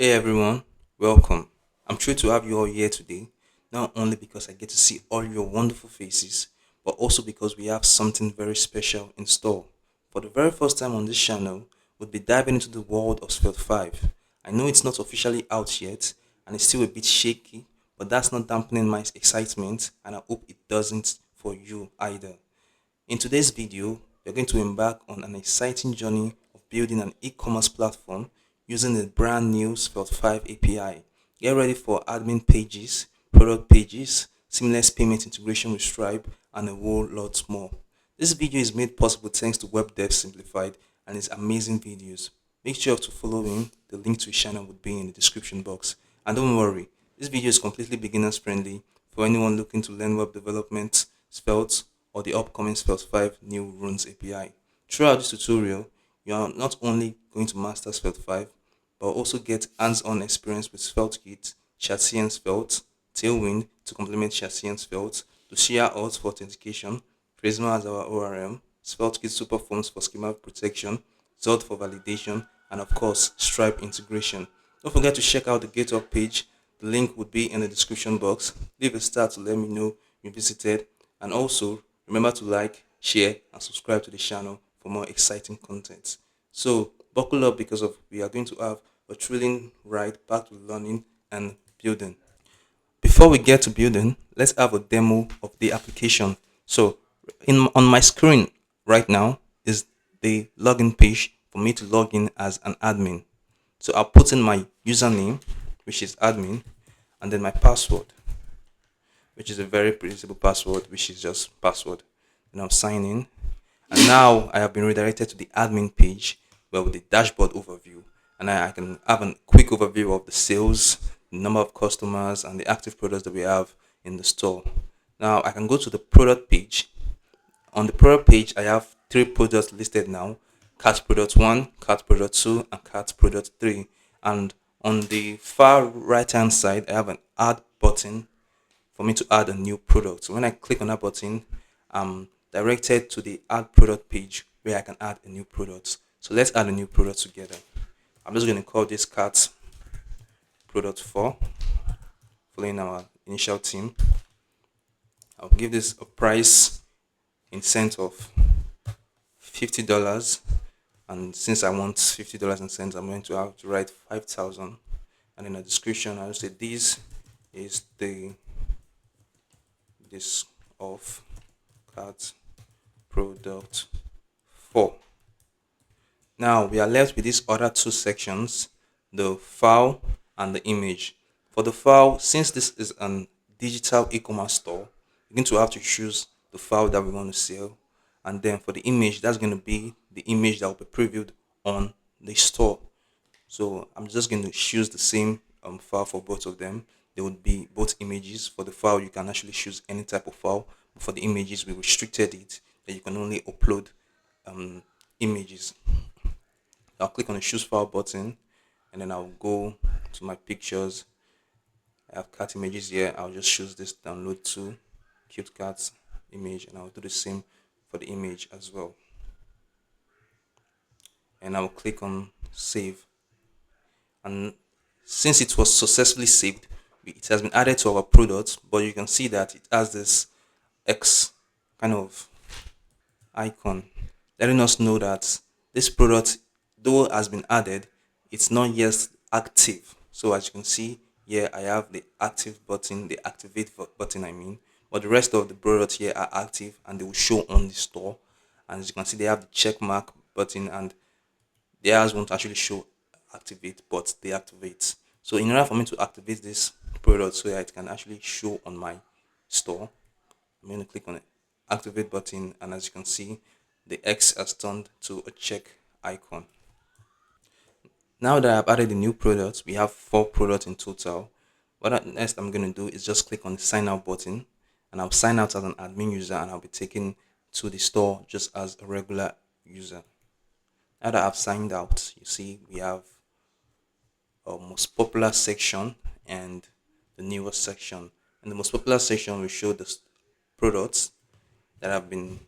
Hey everyone, welcome. I'm thrilled to have you all here today, not only because I get to see all your wonderful faces, but also because we have something very special in store. For the very first time on this channel, we'll be diving into the world of Svelte 5. I know it's not officially out yet, and it's still a bit shaky, but that's not dampening my excitement, and I hope it doesn't for you either. In today's video, we're going to embark on an exciting journey of building an e-commerce platform using the brand new Svelte 5 API. Get ready for admin pages, product pages, seamless payment integration with Stripe, and a whole lot more. This video is made possible thanks to Web Dev Simplified and his amazing videos. Make sure to follow him. The link to his channel would be in the description box. And don't worry, this video is completely beginners friendly for anyone looking to learn web development, Svelte, or the upcoming Svelte 5 new runes API. Throughout this tutorial, you are not only going to master Svelte 5, but also get hands-on experience with SvelteKit, Shadcn Svelte, Tailwind to complement Shadcn Svelte, Lucia auth for authentication, Prisma as our ORM, SvelteKit Super-Forms for schema protection, Svelte for validation, and of course, Stripe integration. Don't forget to check out the GitHub page. The link would be in the description box. Leave a star to let me know you visited, and also remember to like, share, and subscribe to the channel for more exciting content. So buckle up because we are going to have a thrilling ride packed with learning and building. Before we get to building, let's have a demo of the application. So on my screen right now is the login page for me to log in as an admin. So I'll put in my username, which is admin, and then my password, which is a very predictable password, which is just password. And I'll sign in. And now I have been redirected to the admin page where with the dashboard overview. And I can have a quick overview of the sales, the number of customers, and the active products that we have in the store. Now I can go to the product page. On the product page, I have three products listed now: cat product 1, cat product 2, and cat product 3. And on the far right hand side, I have an add button for me to add a new product. So when I click on that button, I'm directed to the add product page where I can add a new product. So let's add a new product together. I'm just going to call this cat product 4, following our initial theme. I'll give this a price in cents of $50. And since I want $50 in cents, I'm going to have to write 5,000. And in the description, I'll say this is this of cat product 4. Now we are left with these other two sections, the file and the image. For the file, since this is an digital e-commerce store, we're going to have to choose the file that we want to sell. And then for the image, that's going to be the image that will be previewed on the store. So I'm just going to choose the same file for both of them. There would be both images. For the file, you can actually choose any type of file. But for the images, we restricted it that you can only upload images. I'll click on the choose file button, and then I'll go to my pictures. I have cat images here. I'll just choose this download to cute cat image, and I'll do the same for the image as well. And I'll click on save. And since it was successfully saved, it has been added to our product, but you can see that it has this X kind of icon letting us know that this product, though has been added, it's not yet active. So as you can see here, I have the active button, the activate button I mean, but the rest of the products here are active and they will show on the store. And as you can see, they have the check mark button, and theirs won't actually show activate, but they activate. So in order for me to activate this product so that it can actually show on my store, I'm going to click on the activate button, and as you can see, the X has turned to a check icon. Now that I've added the new products, we have 4 products in total. What next I'm going to do is just click on the sign out button, and I'll sign out as an admin user, and I'll be taken to the store just as a regular user. Now that I've signed out, you see we have a most popular section and the newest section. And the most popular section will show the products that have been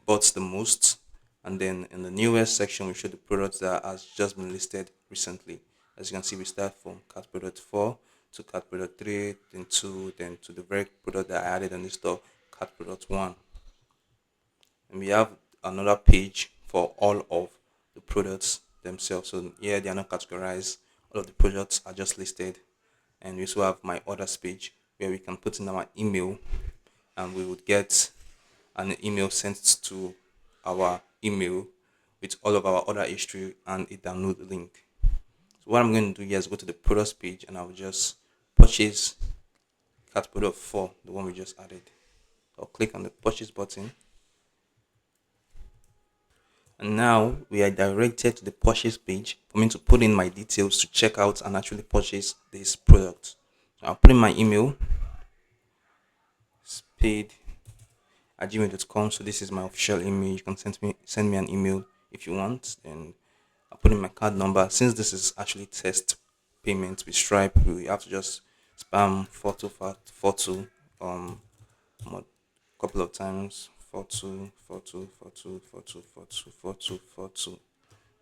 bought the most, and then in the newest section we show the products that has just been listed recently. As you can see, we start from cat product 4 to cat product 3, then 2, then to the very product that I added on the store, cat product 1. And we have another page for all of the products themselves. So here they are not categorized. All of the products are just listed. And we also have my orders page where we can put in our email and we would get an email sent to our email with all of our order history and a download link. So what I'm going to do here is go to the products page and I'll just purchase cat product 4, the one we just added. I'll click on the purchase button. And now we are directed to the purchase page for me to put in my details to check out and actually purchase this product. So I'll put in my email, spade@gmail.com. So this is my official email. You can send me an email if you want. And I'll put in my card number. Since this is actually test payment with Stripe, we have to just spam 4242 a couple of times. 42424242424242.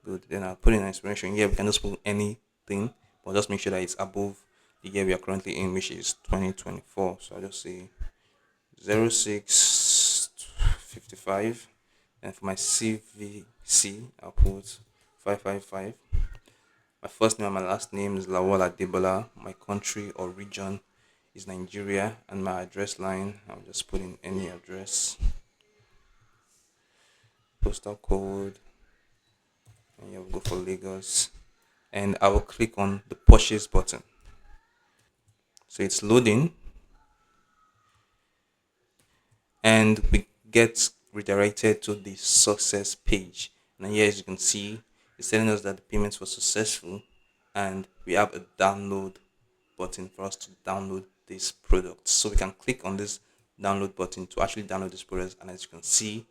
Good. Then I'll put in an expiration. Here we can just put anything, but just make sure that it's above the year we are currently in, which is 2024. So I'll just say 0655. And for my CVC, I'll put 555. My first name and my last name is Lawal Adebola. My country or region is Nigeria, and my address line, I'll just put in any address. Postal code, and here we'll go for Lagos. And I will click on the purchase button. So it's loading, and we get redirected to the success page. And here, as you can see, it's telling us that the payments were successful, and we have a download button for us to download this product. So we can click on this download button to actually download this product. And as you can see,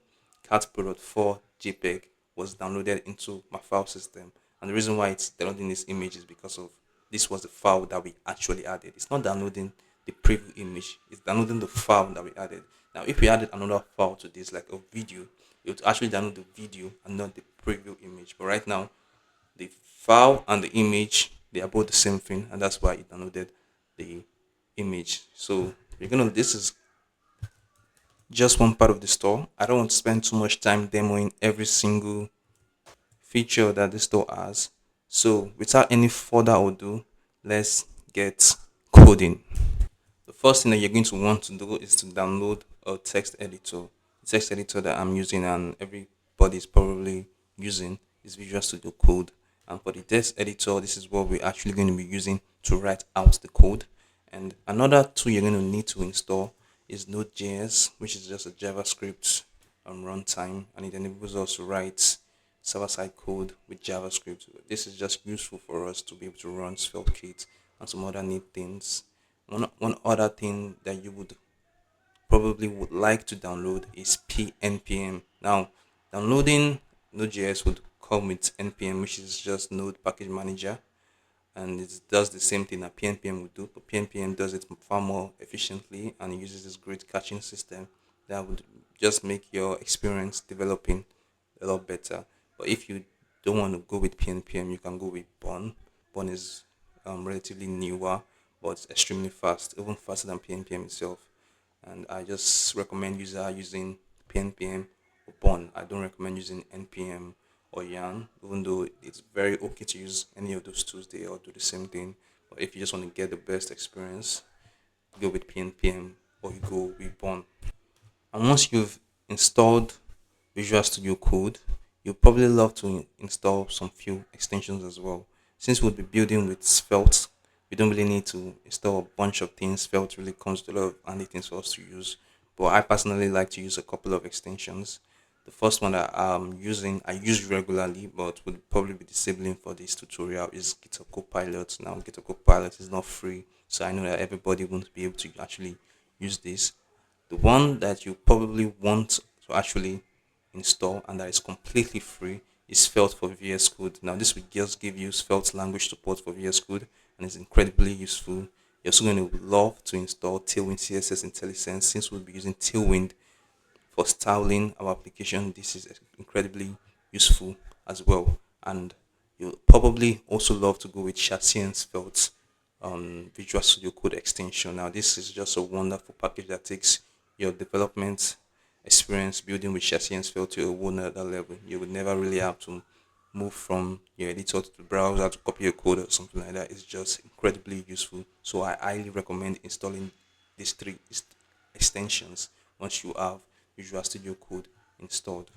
cat product 4 JPEG was downloaded into my file system. And the reason why it's downloading this image is because of this was the file that we actually added. It's not downloading the preview image, it's downloading the file that we added. Now, if we added another file to this, like a video, it would actually download the video and not the preview image. But right now, the file and the image, they are both the same thing, and that's why it downloaded the image. So this is just one part of the store. I don't want to spend too much time demoing every single feature that the store has. So without any further ado, let's get coding. The first thing that you're going to want to do is to download a text editor. The text editor that I'm using and everybody is probably using is Visual Studio Code. And for the text editor, this is what we're actually going to be using to write out the code. And another tool you're going to need to install is Node.js, which is just a JavaScript runtime, and it enables us to write server-side code with JavaScript. This is just useful for us to be able to run SvelteKit and some other neat things. One other thing that you would probably would like to download is npm. Now, downloading Node.js would come with npm, which is just Node Package Manager, and it does the same thing that pnpm would do, but pnpm does it far more efficiently, and it uses this great caching system that would just make your experience developing a lot better. But if you don't want to go with pnpm, you can go with Bun. Bun is relatively newer, but it's extremely fast, even faster than pnpm itself. And I just recommend using pnpm or Bun. I don't recommend using npm or yarn, even though it's very okay to use any of those tools. They all do the same thing. But if you just want to get the best experience, go with pnpm or you go with Bun. And once you've installed Visual Studio Code, you'll probably love to install some few extensions as well. Since we'll be building with Svelte, we don't really need to install a bunch of things. Svelte really comes with a lot of handy things for us to use. But I personally like to use a couple of extensions. The first one that I use regularly, but would probably be disabling for this tutorial, is GitHub Copilot. Now, GitHub Copilot is not free, so I know that everybody won't be able to actually use this. The one that you probably want to actually install and that is completely free is Svelte for VS Code. Now, this will just give you Svelte language support for VS Code, and it's incredibly useful. You're also going to love to install Tailwind CSS IntelliSense, since we'll be using Tailwind for styling our application. This is incredibly useful as well. And You'll probably also love to go with Shadcn Svelte Visual Studio Code extension. Now, this is just a wonderful package that takes your development experience building with Shadcn Svelte to a whole nother level. You would never really have to move from your editor to the browser to copy your code or something like that. It's just incredibly useful. So I highly recommend installing these three extensions once you have Visual Studio Code installed.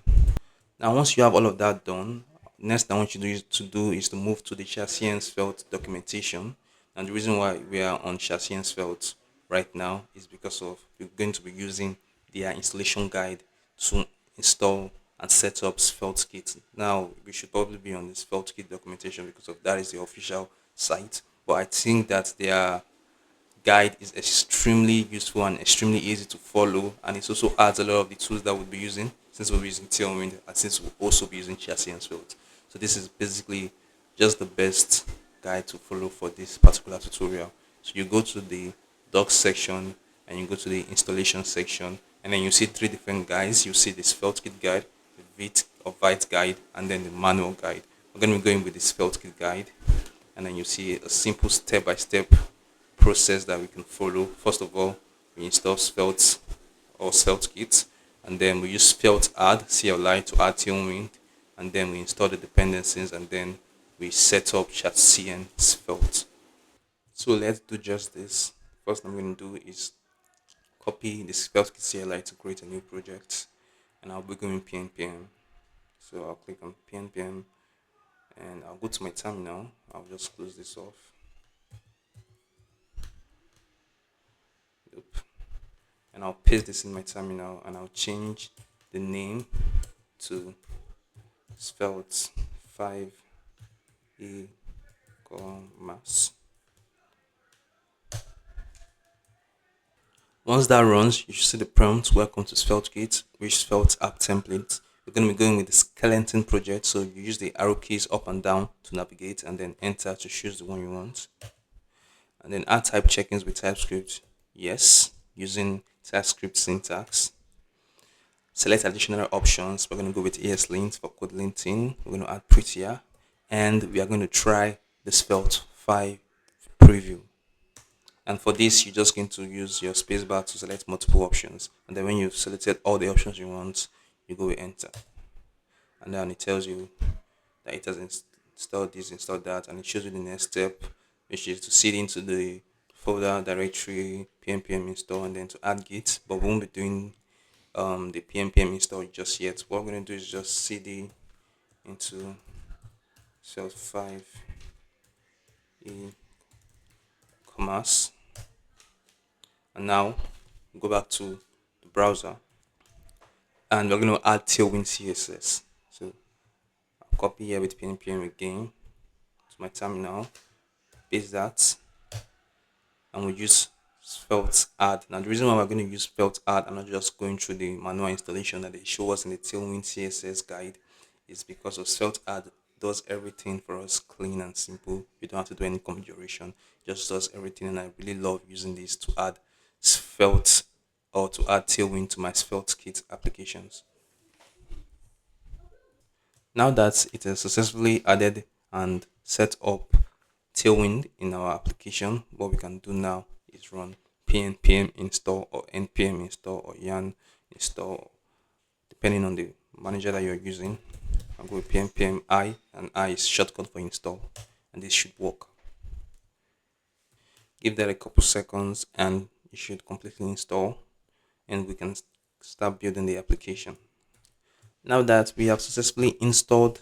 Now, once you have all of that done, next thing I want you to move to the Shadcn Svelte documentation. And the reason why we are on Shadcn Svelte right now is because of we're going to be using their installation guide to install and set up SvelteKit. Now, we should probably be on the SvelteKit documentation because of that is the official site. But I think that their guide is extremely useful and extremely easy to follow, and it also adds a lot of the tools that we'll be using since we'll be using tailwind and since we'll also be using chassis and svelte. So this is basically just the best guide to follow for this particular tutorial. So you go to the docs section and you go to the installation section, and then you see three different guides. You see the SvelteKit guide, the Vite guide, and then the manual guide. We're going to be going with the SvelteKit guide, and then you see a simple step-by-step process that we can follow. First of all, we install Svelte or SvelteKit, and then we use Svelte add CLI to add tailwind, and then we install the dependencies, and then we set up Shadcn Svelte. So let's do just this. First I'm going to do is copy the SvelteKit CLI to create a new project, and I'll be going pnpm. So I'll click on pnpm and I'll go to my terminal. I'll just close this off. Yep. And I'll paste this in my terminal, and I'll change the name to Svelte 5 e-commerce. Once that runs, you should see the prompt, welcome to SvelteKit, which Svelte app template. We're going to be going with the skeleton project, so you use the arrow keys up and down to navigate, and then enter to choose the one you want. And then add type check-ins with TypeScript, yes, using TypeScript syntax. Select additional options. We're going to go with ESLint for code linting. We're going to add prettier, and we are going to try the Svelte 5 preview. And for this, you're just going to use your spacebar to select multiple options. And then when you've selected all the options you want, you go with enter. And then it tells you that it has installed this, installed that, and it shows you the next step, which is to seed into the folder directory, pnpm install, and then to add git. But we won't be doing the pnpm install just yet. What we're going to do is just cd into Svelte 5 e-commerce, and now go back to the browser, and we're going to add tailwind css. So I'll copy here with pnpm again to my terminal, paste that, and we use Svelte add. Now the reason why we're going to use Svelte add and not just going through the manual installation that they show us in the tailwind css guide is because of Svelte add does everything for us clean and simple. You don't have to do any configuration, just does everything, and I really love using this to add Svelte or to add tailwind to my SvelteKit applications. Now that it is successfully added and set up tailwind in our application, what we can do now is run pnpm install or npm install or yarn install, depending on the manager that you're using. I'll go with pnpm I, and I is shortcut for install, and this should work. Give that a couple seconds and it should completely install, and we can start building the application. Now that we have successfully installed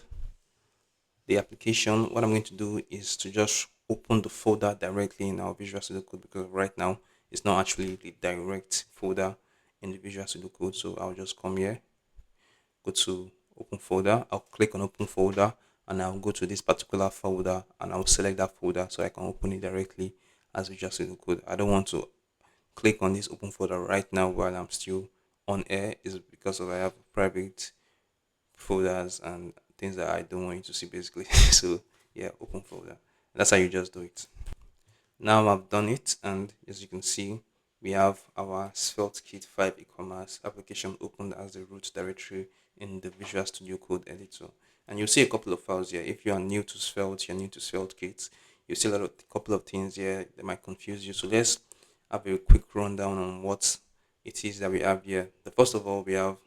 the application, what I'm going to do is to just open the folder directly in our Visual Studio Code, because right now it's not actually the direct folder in the Visual Studio Code. So I'll just come here, go to open folder, I'll click on open folder, and I'll go to this particular folder and I'll select that folder so I can open it directly as Visual Studio Code. I don't want to click on this open folder right now while I'm still on air, is because of I have private folders and things that I don't want you to see basically. So yeah, open folder. That's how you just do it. Now I've done it, and as you can see, we have our SvelteKit 5 e-commerce application opened as the root directory in the Visual Studio Code editor. And you'll see a couple of files here. If you are new to Svelte, you're new to SvelteKit, you see a couple of things here that might confuse you. So let's have a quick rundown on what it is that we have here. The first of all, we have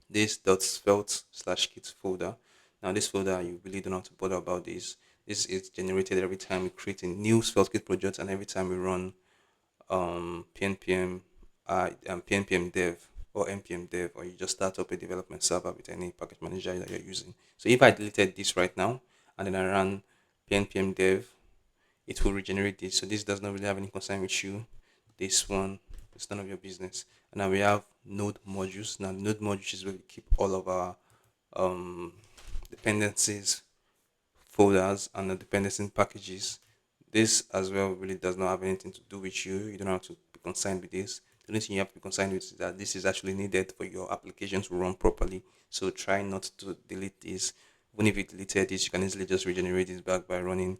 this .svelte/kit folder. Now this folder, you really don't have to bother about this. This is generated every time we create a new SvelteKit project and every time we run pnpm pnpm dev or npm dev, or you just start up a development server with any package manager that you're using. So if I deleted this right now and then I run pnpm dev, it will regenerate this. So this does not really have any concern with you. This one is none of your business. And now we have node modules. Now node modules is where we keep all of our um, dependencies, folders, and the dependency packages. This as well really does not have anything to do with you. You don't have to be concerned with this. The only thing you have to be concerned with is that this is actually needed for your application to run properly. So try not to delete this. Even if you deleted this, you can easily just regenerate this back by running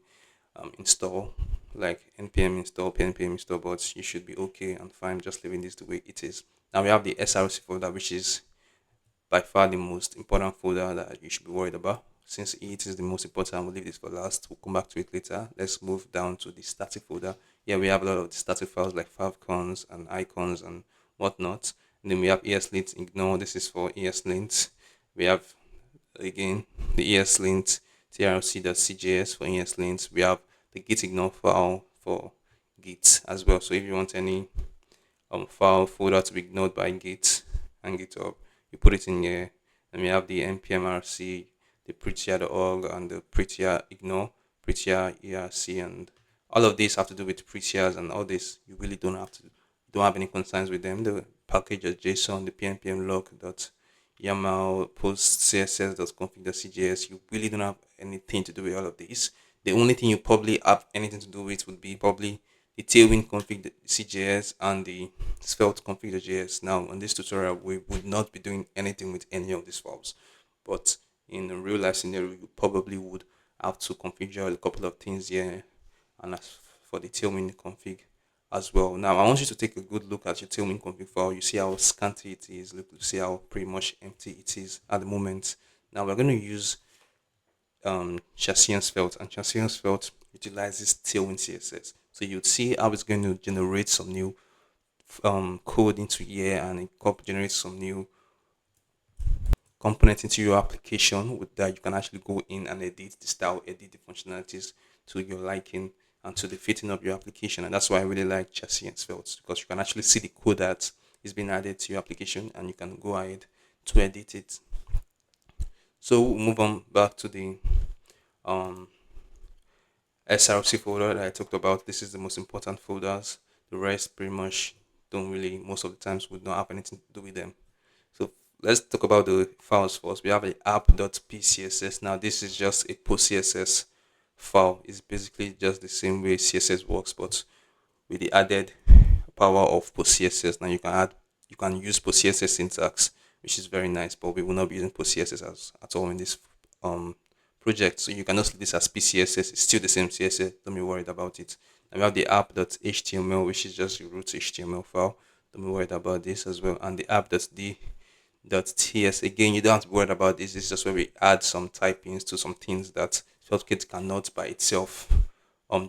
install, like npm install, npm install, but you should be okay and fine just leaving this the way it is. Now we have the src folder, which is by far the most important folder that you should be worried about. Since it is the most important, we'll leave this for last. We'll come back to it later. Let's move down to the static folder. Here we have a lot of the static files like favcons and icons and whatnot. And then we have ESLint ignore. This is for ESLint. We have again the ESLint trlc.cjs for ESLint. We have the git ignore file for Git as well. So if you want any file folder to be ignored by Git and GitHub, you put it in here. And we have the npmrc, the prettier.org, and the prettier ignore, prettier erc, and all of these have to do with prettiers, and all this you really don't have any concerns with them. The package.json, the pnpm lock.yaml, post css.config.cjs, you really don't have anything to do with all of these. The only thing you probably have anything to do with would be probably the tailwind config.cjs and the svelte config.js. Now, on this tutorial, we would not be doing anything with any of these files, but in a real life scenario, you probably would have to configure a couple of things here, and as for the tailwind config as well. Now, I want you to take a good look at your tailwind config file. You see how scanty it is. Look, you see how pretty much empty it is at the moment. Now, we're going to use Shadcn Svelte, and Shadcn Svelte utilizes tailwind css. So you'd see how it's going to generate some new code into here, and it generates some new component into your application with that you can actually go in and edit the style, edit the functionalities to your liking and to the fitting of your application. And that's why I really like Shadcn Svelte, because you can actually see the code that is being added to your application and you can go ahead to edit it. So we'll move on back to the um, SRC folder that I talked about. This is the most important folders. The rest pretty much don't really, most of the times, would not have anything to do with them. So let's talk about the files first. We have the app.pcss. Now this is just a post-CSS file. It's basically just the same way CSS works, but with the added power of post-CSS. Now you can use post-CSS syntax, which is very nice, but we will not be using post-CSS at all in this project. So you can also leave this as pcss. It's still the same CSS. Don't be worried about it. And we have the app.html, which is just your root HTML file. Don't be worried about this as well. And the app.d.ts, again, you don't have to be worried about this. It's just where we add some typings to some things that SvelteKit cannot by itself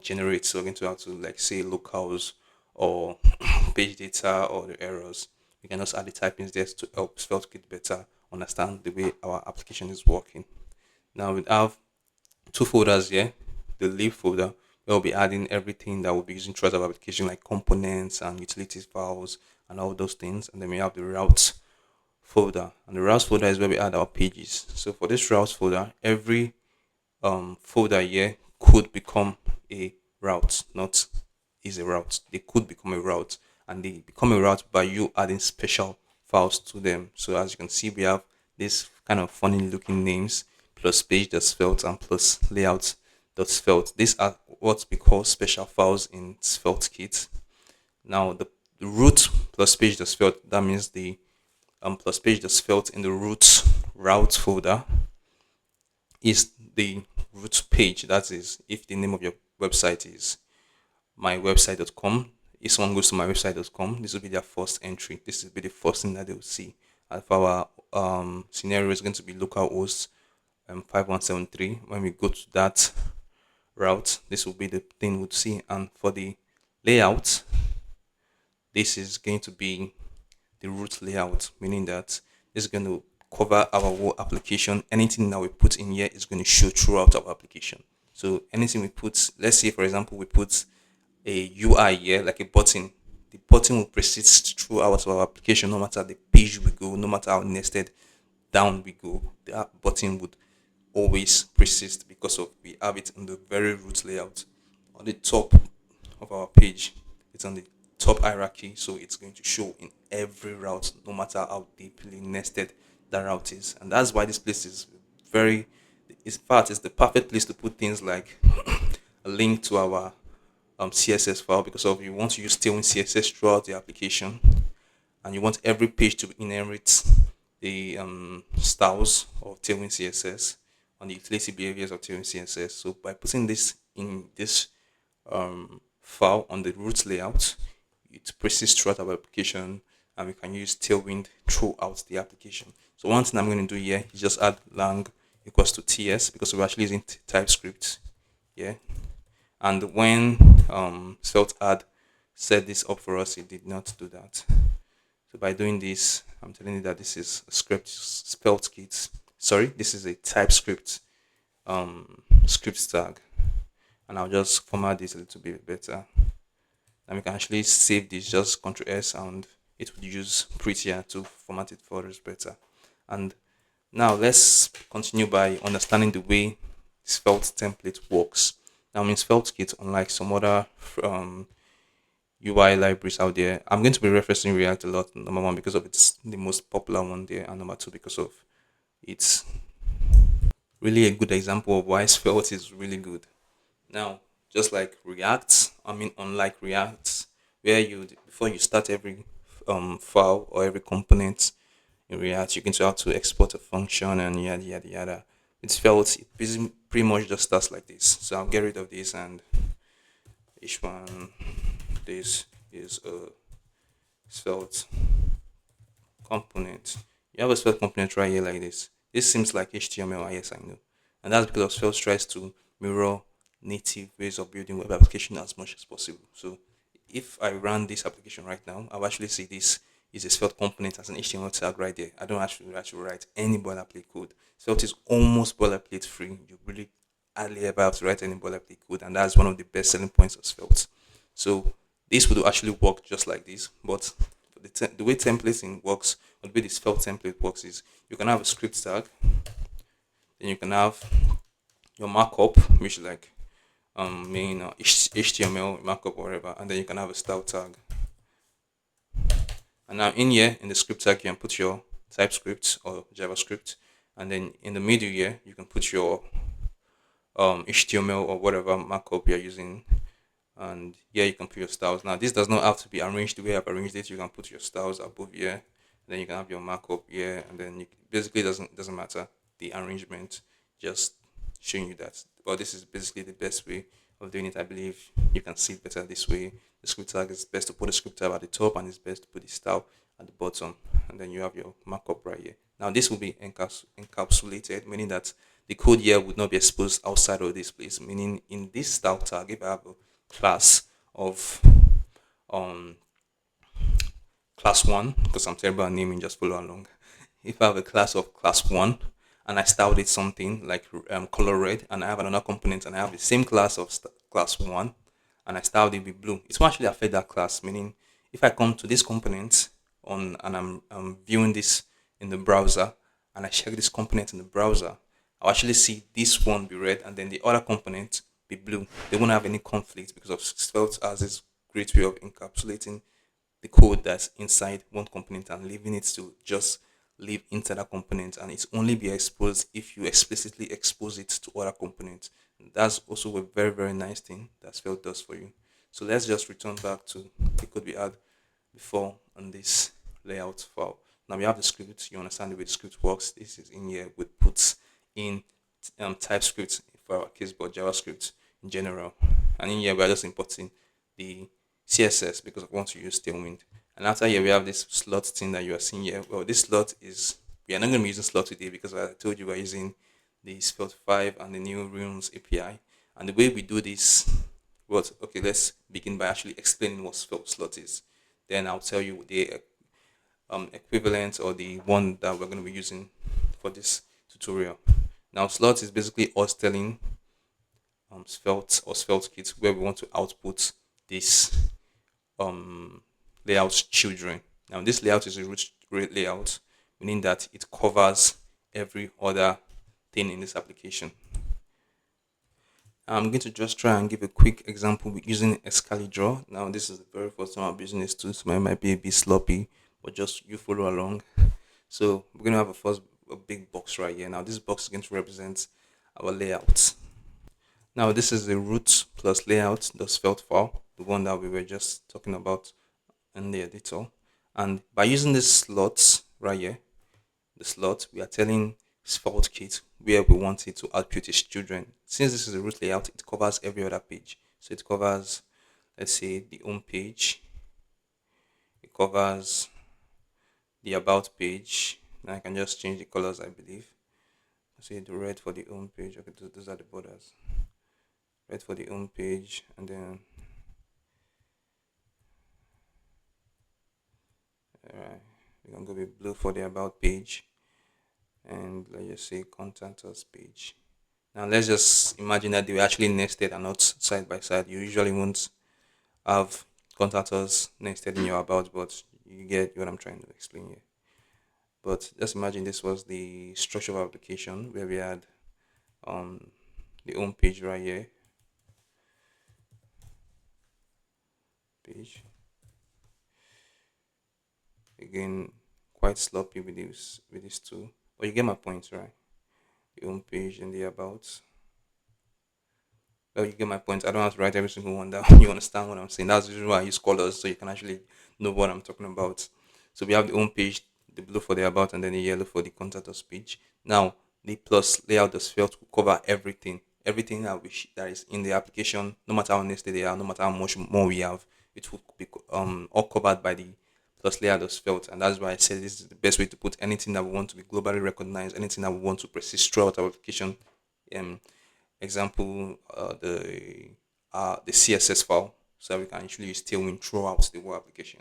generate. So we're going to have to, like, say locals or page data or the errors. We can also add the typings there to help SvelteKit better understand the way our application is working. Now we have two folders here. The lib folder, we'll be adding everything that we'll be using throughout our application, like components and utilities files and all those things. And then we have the routes folder, and the routes folder is where we add our pages. So for this routes folder, every folder here could become a route, not is a route. They could become a route, and they become a route by you adding special files to them. So as you can see, we have this kind of funny looking names plus page.svelte and plus layout.svelte. These are what we call special files in SvelteKit. Now the root plus page.svelte, that means the plus page.svelte in the route folder is the root page. That is, if the name of your website is mywebsite.com, if someone goes to mywebsite.com, this will be their first entry. This will be the first thing that they will see. And for our scenario is going to be localhost 5173. When we go to that route, this will be the thing we'd see. And for the layout, this is going to be the root layout, meaning that this is going to cover our whole application. Anything that we put in here is going to show throughout our application. So anything we put, let's say for example, we put a UI here, like a button. The button will persist throughout our application, no matter the page we go, no matter how nested down we go. That button would always persist because of we have it in the very root layout on the top of our page. It's on the top hierarchy, so it's going to show in every route, no matter how deeply nested that route is. And that's why this place is very, in fact, it's the perfect place to put things like a link to our CSS file, because of you want to use tailwind CSS throughout the application, and you want every page to inherit the styles of tailwind CSS on the utility behaviors of tailwind CSS. So by putting this in this file on the root layout, it persists throughout our application, and we can use tailwind throughout the application. So one thing I'm going to do here is just add lang equals to ts, because we're actually using TypeScript. Yeah. And when Svelte had set this up for us, it did not do that. So by doing this, I'm telling you that this is a script SvelteKit. Sorry, this is a TypeScript script tag, and I'll just format this a little bit better. And we can actually save this, just Ctrl S, and it would use prettier to format it for us better. And now let's continue by understanding the way Svelte template works. Now in SvelteKit, unlike some other UI libraries out there, I'm going to be referencing React a lot. Number one, because of it's the most popular one there, and number two, because of it's really a good example of why Svelte is really good. Now, just like React, unlike React, where you before you start every file or every component in React, you're going to have to export a function and yada yada yada. It's felt it pretty much just starts like this. So I'll get rid of this, and each one, this is a svelte component. You have a svelte component right here like this. This seems like HTML, yes, I know. And that's because Svelte tries to mirror native ways of building web application as much as possible. So if I run this application right now, I'll actually see this is a Svelte component as an HTML tag right there. I don't actually write any boilerplate code. Svelte is almost boilerplate free. You really hardly ever have to write any boilerplate code, and that's one of the best selling points of Svelte. So this would actually work just like this, but the way templating works, or the way the Svelte template works, is you can have a script tag, then you can have your markup, which is like main HTML markup or whatever, and then you can have a style tag. And now in here, in the script tag, you can put your TypeScript or JavaScript, and then in the middle here, you can put your HTML or whatever markup you're using, and here you can put your styles. Now this does not have to be arranged the way I've arranged it. You can put your styles above here, then you can have your markup here, and then basically doesn't matter the arrangement, just showing you that. But this is basically the best way of doing it. I believe you can see it better this way. The script tag is best to put the script tag at the top, and it's best to put the style at the bottom, and then you have your markup right here. Now this will be encapsulated, meaning that the code here would not be exposed outside of this place. Meaning in this style tag, if I have a class of um class 1, because I'm terrible at naming, just follow along. If I have a class of class 1 and I styled it something like color red, and I have another component and I have the same class of class 1 and I styled it with blue, it will actually affect that class. Meaning if I come to this component on and I'm viewing this in the browser, and I check this component in the browser, I'll actually see this one be red and then the other component be blue. They won't have any conflict, because of Svelte has this great way of encapsulating the code that's inside one component and leaving it to just live inside that component, and it's only be exposed if you explicitly expose it to other components. And that's also a very, very nice thing that Svelte does for you. So let's just return back to the code we had before on this layout file. Now we have the script. You understand the way the script works. This is in here with puts in TypeScript for our case, but JavaScript in general. And in here we are just importing the CSS because I want to use tailwind. And after here we have this slot thing that you are seeing here. Well, this slot is, we are not going to be using slot today because I told you we're using the Svelte 5 and the new Runes API. And the way we do this, okay, let's begin by actually explaining what Svelte slot is. Then I'll tell you the equivalent or the one that we're going to be using for this tutorial. Now, slot is basically us telling Svelte or SvelteKit where we want to output this um, layout children. Now, this layout is a root layout, meaning that it covers every other thing in this application. I'm going to just try and give a quick example using Excalidraw. Now, this is the very first time I'm using this tool, so it might be a bit sloppy, but just you follow along. So we're going to have a big box right here. Now, this box is going to represent our layout. Now, this is the root plus layout, the Svelte file, the one that we were just talking about in the editor. And by using this slot right here, the slot, we are telling SvelteKit where we want it to output its children. Since this is a root layout, it covers every other page. So it covers, let's say, the home page. It covers the about page. Now I can just change the colors, I believe. Say the red for the home page. Okay, those are the borders. Red for the home page, and then we're gonna go with blue for the about page, and let's just say contact us page. Now let's just imagine that they were actually nested and not side by side. You usually won't have contact us nested in your about, but you get what I'm trying to explain here. But just imagine this was the structure of application where we had the home page right here. Page. Again, quite sloppy with this tool. But you get my point, right? The home page and the about. Well, you get my point. I don't have to write every single one down. You understand what I'm saying? That's usually why I use colors so you can actually know what I'm talking about. So we have the home page, the blue for the about, and then the yellow for the contact us page. Now, the plus layout does fail to cover everything. Everything that is in the application, no matter how nested they are, no matter how much more we have, it will be all covered by the plus layout of Svelte. And that's why I said this is the best way to put anything that we want to be globally recognized, anything that we want to persist throughout our application. Example, the CSS file, so we can actually use tailwind throughout the whole application.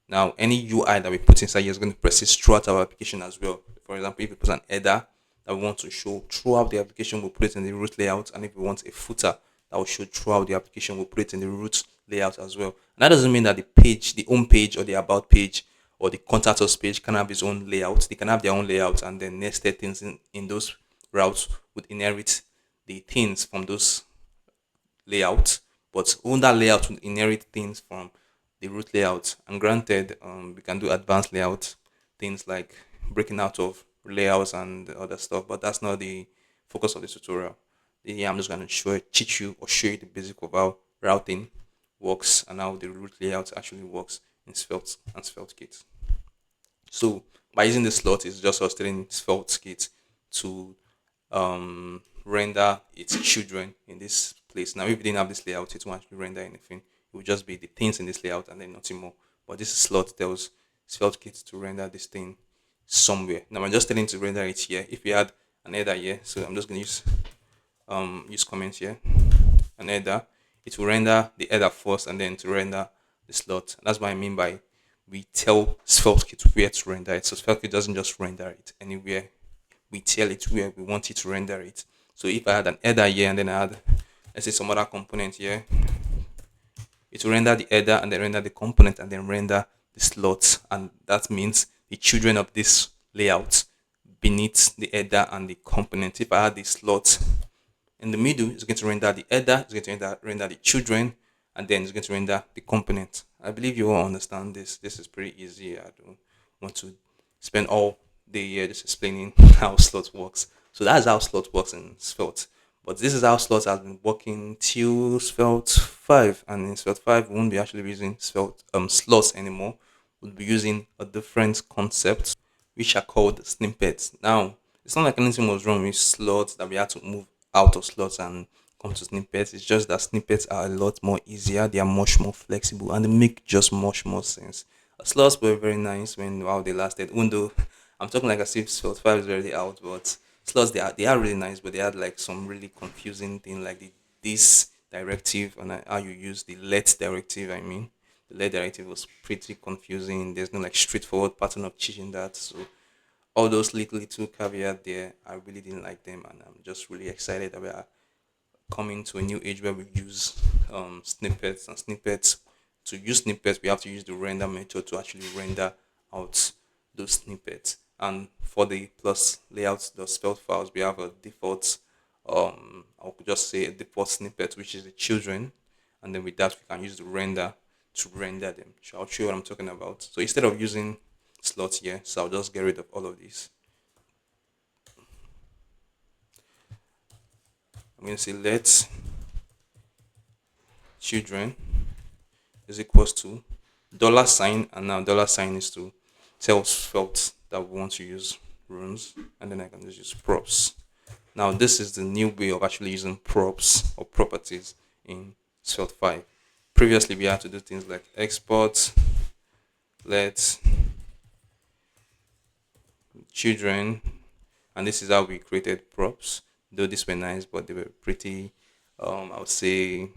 Now, any UI that we put inside here is going to persist throughout our application as well. For example, if we put an header that we want to show throughout the application, we'll put it in the root layout. And if we want a footer that will show throughout the application, we'll put it in the root layout as well. And that doesn't mean that the page, the home page or the about page or the contact us page can have its own layout. They can have their own layout, and then nested things in those routes would inherit the things from those layouts. But on that layout would inherit things from the root layout. And granted, we can do advanced layout things like breaking out of layouts and other stuff, but that's not the focus of the tutorial. Yeah, I'm just going to teach you or show you the basic of how routing works and how the root layout actually works in Svelte and SvelteKit. So by using the slot, it's just us telling SvelteKit to render its children in this place. Now, if we didn't have this layout, it won't actually render anything. It would just be the things in this layout and then nothing more. But this slot tells SvelteKit to render this thing somewhere. Now, I'm just telling to render it here. If we had an header here, so I'm just going to use comments here. An header, it will render the header first and then to render the slot. And that's what I mean by we tell SvelteKit where to render it. So SvelteKit doesn't just render it anywhere. We tell it where we want it to render it. So if I had an header here and then I had, let's say, some other component here, it will render the header and then render the component and then render the slots. And that means the children of this layout beneath the header and the component. If I had the slot in the middle, it's going to render the header, it's going to render the children, and then it's going to render the component. I believe you all understand this. This is pretty easy. I don't want to spend all day here just explaining how slot works. So that's how slot works in Svelte. But this is how slot has been working till Svelte 5. And in Svelte 5, we won't be actually using Svelte slots anymore. We'll be using a different concept, which are called snippets. Now, it's not like anything was wrong with slots that we had to move out of slots and come to snippets. It's just that snippets are a lot more easier. They are much more flexible and they make just much more sense. Slots were very nice when while they lasted. Even though I'm talking like as if Svelte 5 is already out, but Slots they are really nice, but they had like some really confusing thing like the this directive and how you use the let directive. I mean, the let directive was pretty confusing. There's no like straightforward pattern of changing that. So all those little caveat there, I really didn't like them, and I'm just really excited about coming to a new age where we use snippets and snippets. To use snippets, we have to use the render method to actually render out those snippets. And for the plus layouts, the spelled files, we have a default, I could just say a default snippet, which is the children. And then with that, we can use the render to render them. So I'll show you what I'm talking about. So instead of using slots here, so I'll just get rid of all of these. I'm going to say let children is equals to dollar sign, and now dollar sign is to tell Svelte that we want to use runes, and then I can just use props. Now this is the new way of actually using props or properties in Svelte 5. Previously we had to do things like export let children, and this is how we created props. Though these were nice, but they were pretty, I would say,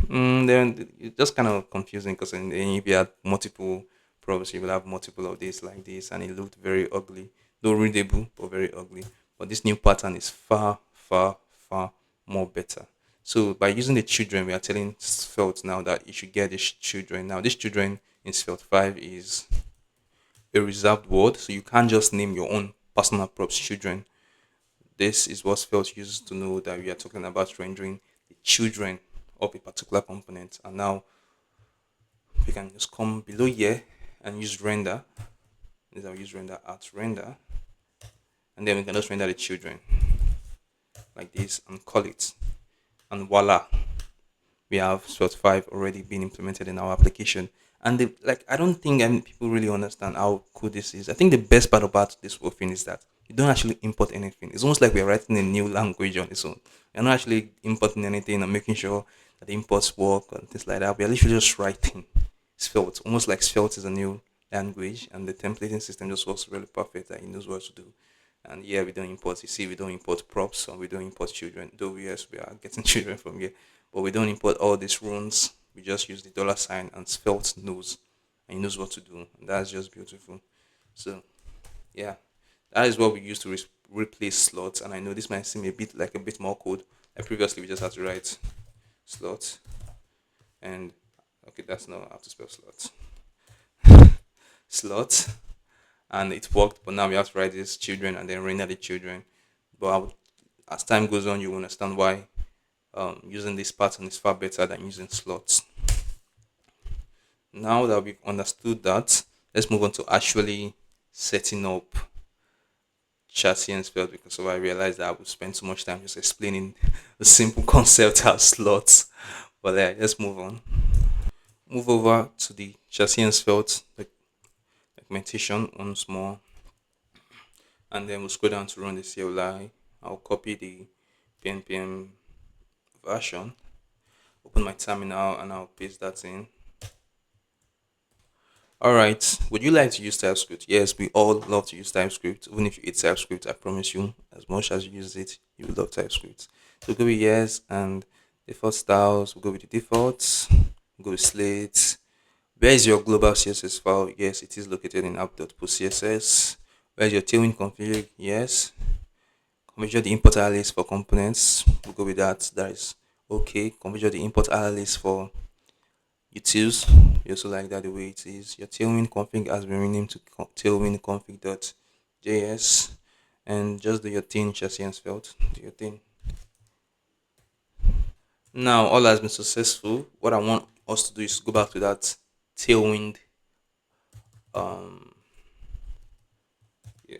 then it's just kind of confusing because if you had multiple props, you will have multiple of this like this, and it looked very ugly. Though readable, but very ugly. But this new pattern is far, far, far more better. So by using the children, we are telling Svelte now that you should get these children. Now, this children in Svelte 5 is a reserved word, so you can't just name your own personal props children. This is what Svelte uses to know that we are talking about rendering the children of a particular component. And now we can just come below here and use render. This I'll use render at render, and then we can just render the children like this and call it, and voila, we have Svelte 5 already being implemented in our application. And like, I don't think people really understand how cool this is. I think the best part about this whole thing is that you don't actually import anything. It's almost like we're writing a new language on its own. You're not actually importing anything and making sure that the imports work and things like that. We're literally just writing Svelte. Almost like Svelte is a new language, and the templating system just works really perfect and it knows what to do. And yeah, we don't import. You see, we don't import props, or we don't import children. Though yes, we are getting children from here, but we don't import all these runes. We just use the dollar sign, and Svelte knows, and he knows what to do, and that's just beautiful. So yeah, that is what we use to replace slots. And I know this might seem a bit like a bit more code. Like previously, we just had to write slot, and okay, that's not how to spell slot. Slot, and it worked. But now we have to write these children and then render the children. But as time goes on, you understand why using this pattern is far better than using slots. Now that we've understood that, let's move on to actually setting up Shadcn Svelte, because so I realized that I would spend so much time just explaining the simple concept as slots. But yeah, let's move on. Move over to the Shadcn Svelte documentation once more, and then we'll scroll down to run the CLI. I'll copy the npm version, open my terminal, and I'll paste that in. All right, would you like to use TypeScript? Yes, we all love to use TypeScript. Even if you hate TypeScript, I promise you, as much as you use it, you will love TypeScript. So go with yes, and default styles, we'll go with the defaults, we'll go with slate. Where is your global CSS file? Yes, it is located in app.postcss. Where is your tailwind config? Yes. Configure the import alias for components. We'll go with that. That is okay. Configure the import alias for utils. You also like that the way it is. Your tailwind config has been renamed to tailwind config.js. And just do your thing, Shadcn Svelte. Do your thing. Now all has been successful. What I want us to do is go back to that tailwind. Yeah,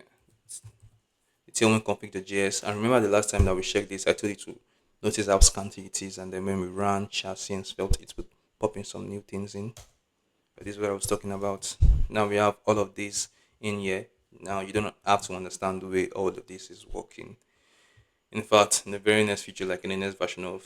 the tailwind config.js. And remember the last time that we checked this, I told you to notice how scanty it is, and then when we ran Shadcn Svelte, it would pop in some new things in. But this is what I was talking about. Now we have all of this in here. Now you don't have to understand the way all of this is working. In fact, in the very next feature, like in the next version of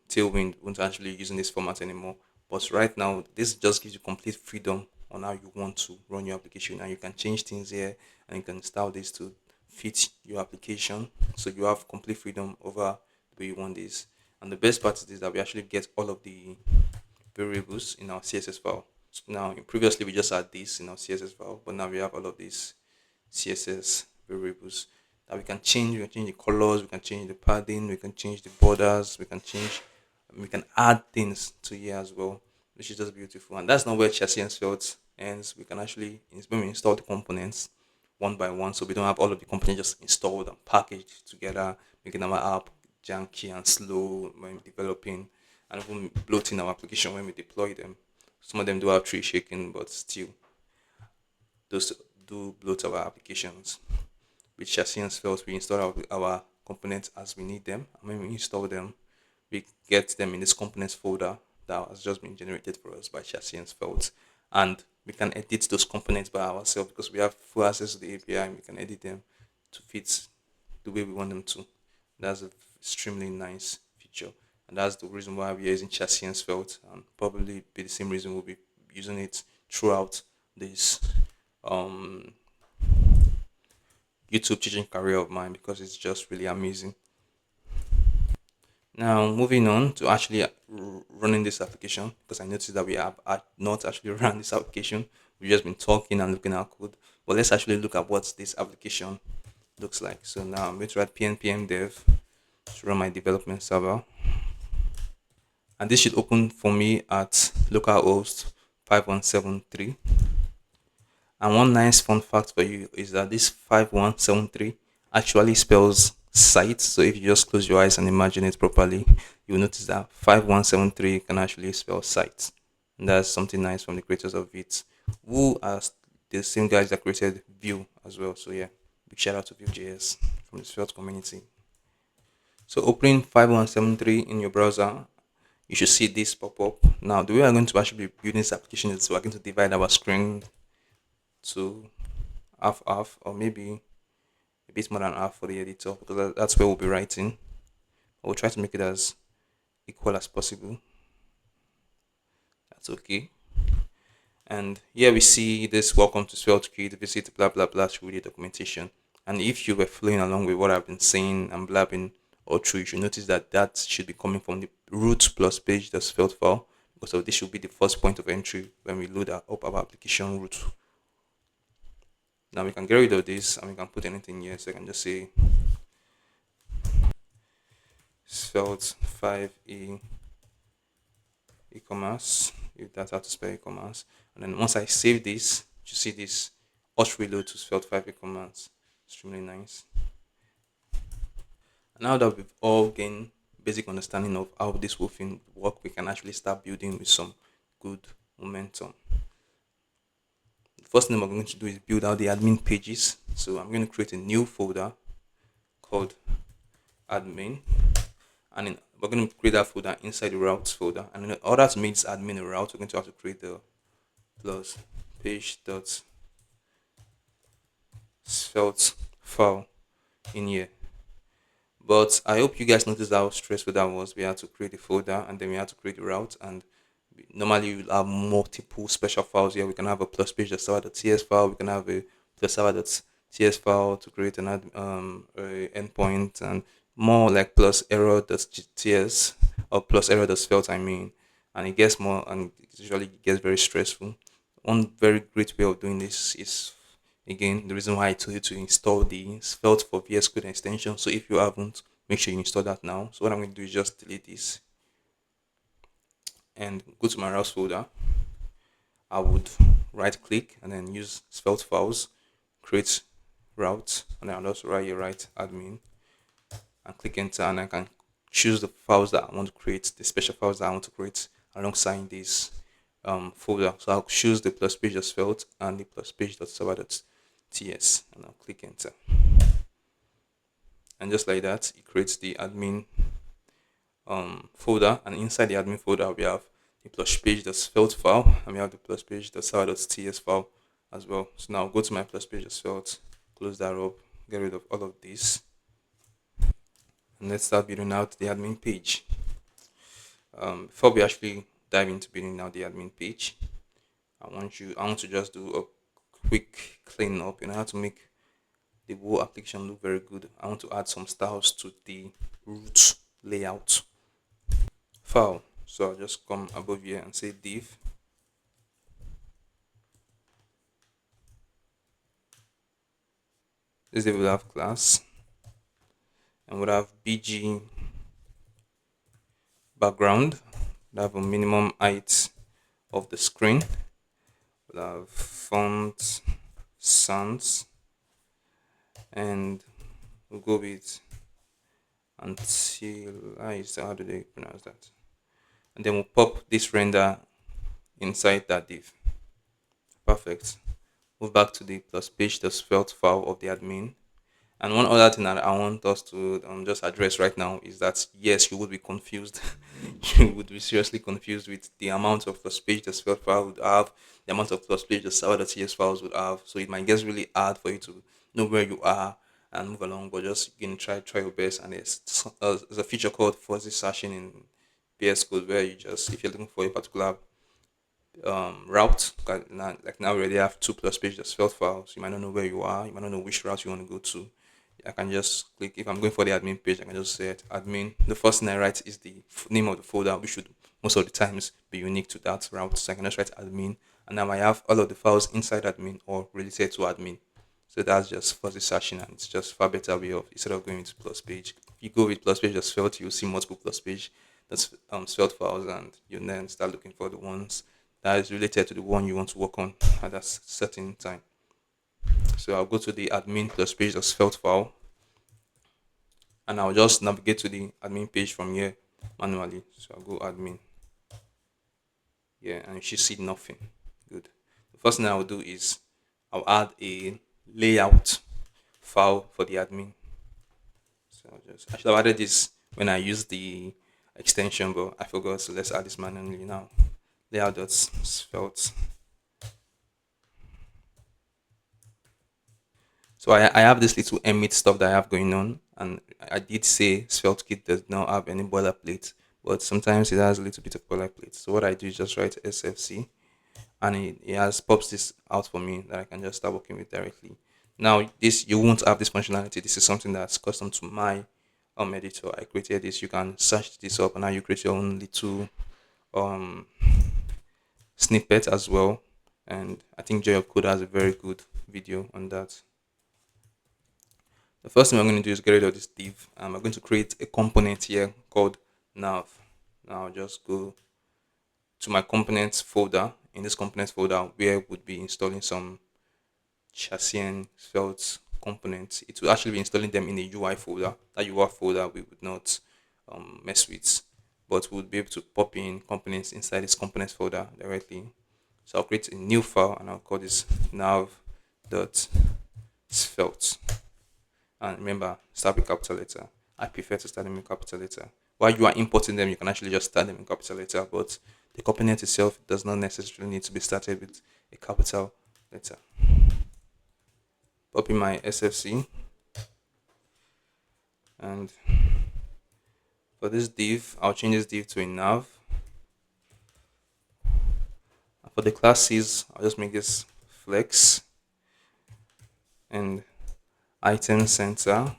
Tailwind, won't actually using this format anymore. But right now, this just gives you complete freedom on how you want to run your application, and you can change things here, and you can style this to fit your application, so you have complete freedom over the way you want this. And the best part is this, that we actually get all of the variables in our CSS file. So now, previously we just had this in our CSS file, but now we have all of these CSS variables that we can change. We can change the colors, we can change the padding, we can change the borders, we can add things to here as well, which is just beautiful. And that's not where Shadcn Svelte ends. We can actually, when we install the components one by one, so we don't have all of the components just installed and packaged together, making our app janky and slow when developing, and even bloating our application when we deploy them. Some of them do have tree shaking, but still, those do bloat our applications. With Shadcn Svelte, we install our components as we need them, and when we install them, we get them in this components folder that has just been generated for us by Shadcn Svelte, and we can edit those components by ourselves because we have full access to the API, and we can edit them to fit the way we want them to. That's an extremely nice feature, and that's the reason why we're using Shadcn Svelte, and probably be the same reason we'll be using it throughout this um YouTube teaching career of mine, because it's just really amazing. Now, moving on to actually running this application, because I noticed that we have not actually run this application. We've just been talking and looking at code. But let's actually look at what this application looks like. So now I'm going to write pnpm dev to run my development server. And this should open for me at localhost 5173. And one nice fun fact for you is that this 5173 actually spells site. So if you just close your eyes and imagine it properly, you'll notice that 5173 can actually spell site. And that's something nice from the creators of it, who are the same guys that created Vue as well. So yeah, big shout out to Vue.js from the Svelte community. So opening 5173 in your browser, you should see this pop up. Now, the way I'm going to actually be building this application is we're going to divide our screen to half, or maybe a bit more than half for the editor, because that's where we'll be writing. We'll try to make it as equal as possible. That's okay. And here we see this welcome to SvelteKit, visit blah blah blah to read the documentation. And if you were following along with what I've been saying and blabbing all through, you should notice that that should be coming from the root plus page.svelte file, because of this should be the first point of entry when we load up our application root. Now we can get rid of this and we can put anything here. So I can just say Svelte 5e e-commerce, if that's how to spell e-commerce. And then once I save this, you see this auth reload to Svelte 5 e-commerce. Extremely nice. And now that we've all gained basic understanding of how this whole thing work, we can actually start building with some good momentum. The first thing I'm going to do is build out the admin pages. So I'm going to create a new folder called admin, and we're going to create that folder inside the routes folder. And in order to make this admin a route, we're going to have to create the plus page.svelte file in here. But I hope you guys noticed how stressful that was. We had to create a folder, and then we had to create a route, and normally we'll have multiple special files here. We can have a plus page.server.ts file, we can have a plus server.ts file to create an a endpoint, and more like plus error.ts or plus error.svelte, I mean. And it gets more, and it usually gets very stressful. One very great way of doing this is, again, the reason why I told you to install the Svelte for VS Code extension. So if you haven't, make sure you install that now. So what I'm going to do is just delete this and go to my routes folder. I would right click and then use Svelte files, create route, and then I'll also write here write admin and click enter, and I can choose the files that I want to create, the special files that I want to create alongside this folder. So I'll choose the plus page.svelte and the plus page.server.ts, and I'll click enter. And just like that, it creates the admin folder, and inside the admin folder we have the plus page.svelte file, and we have the plus page.server.ts file as well. So now I'll go to my plus page.svelte, close that up, get rid of all of this, and let's start building out the admin page. Before we actually dive into building out the admin page, I want to just do a quick cleanup. You know how to make the whole application look very good. I want to add some styles to the root layout file. So I'll just come above here and say div. This div will have class and we'll have bg background. We'll have a minimum height of the screen. We'll have font, sans, and we'll go with until how do they pronounce that? And then we'll pop this render inside that div. Perfect. Move back to the plus page the svelte file of the admin. And one other thing that I want us to just address right now is that yes, you would be confused. You would be seriously confused with the amount of plus page the svelte file would have, the amount of plus page the server.ts files would have. So it might get really hard for you to know where you are and move along. But just try your best. And there's a feature called fuzzy sashing in PS Code where you just if you're looking for a particular route. Like now we already have two plus page that's felt files. You might not know where you are. You might not know which route you want to go to. I can just click if I'm going for the admin page. I can just say admin. The first thing I write is the name of the folder, which should most of the times be unique to that route. So I can just write admin, and now I have all of the files inside admin or related to admin. So that's just fuzzy searching, and it's just far better way of instead of going to plus page. If you go with plus page that's felt, you'll see multiple plus page that's svelte files, and you then start looking for the ones that is related to the one you want to work on at that certain time. So I'll go to the admin plus page of svelte file, and I'll just navigate to the admin page from here manually. So I'll go admin. Yeah, and you should see nothing. Good. The first thing I'll do is I'll add a layout file for the admin. So I should have added this when I used the extension, but I forgot. So let's add this manually now. Layout.svelte. So I have this little emit stuff that I have going on, and I did say SvelteKit does not have any boilerplate, but sometimes it has a little bit of boilerplate. So what I do is just write SFC, and it has pops this out for me that I can just start working with directly. Now this you won't have this functionality. This is something that's custom to my editor. I created this. You can search this up, and now you create your own little um snippet as well. And I think Joy of Code has a very good video on that. The first thing I'm going to do is get rid of this div. I'm going to create a component here called nav. Now I'll just go to my components folder. In this components folder, where would be installing some Shadcn Svelte components. It will actually be installing them in a UI folder. That UI folder we would not mess with, but we'll be able to pop in components inside this components folder directly. So I'll create a new file and I'll call this nav.svelte. And remember, start with capital letter. I prefer to start them in capital letter. While you are importing them, you can actually just start them in capital letter, but the component itself does not necessarily need to be started with a capital letter. Copy my SFC, and for this div, I'll change this div to a nav. And for the classes, I'll just make this flex and item center,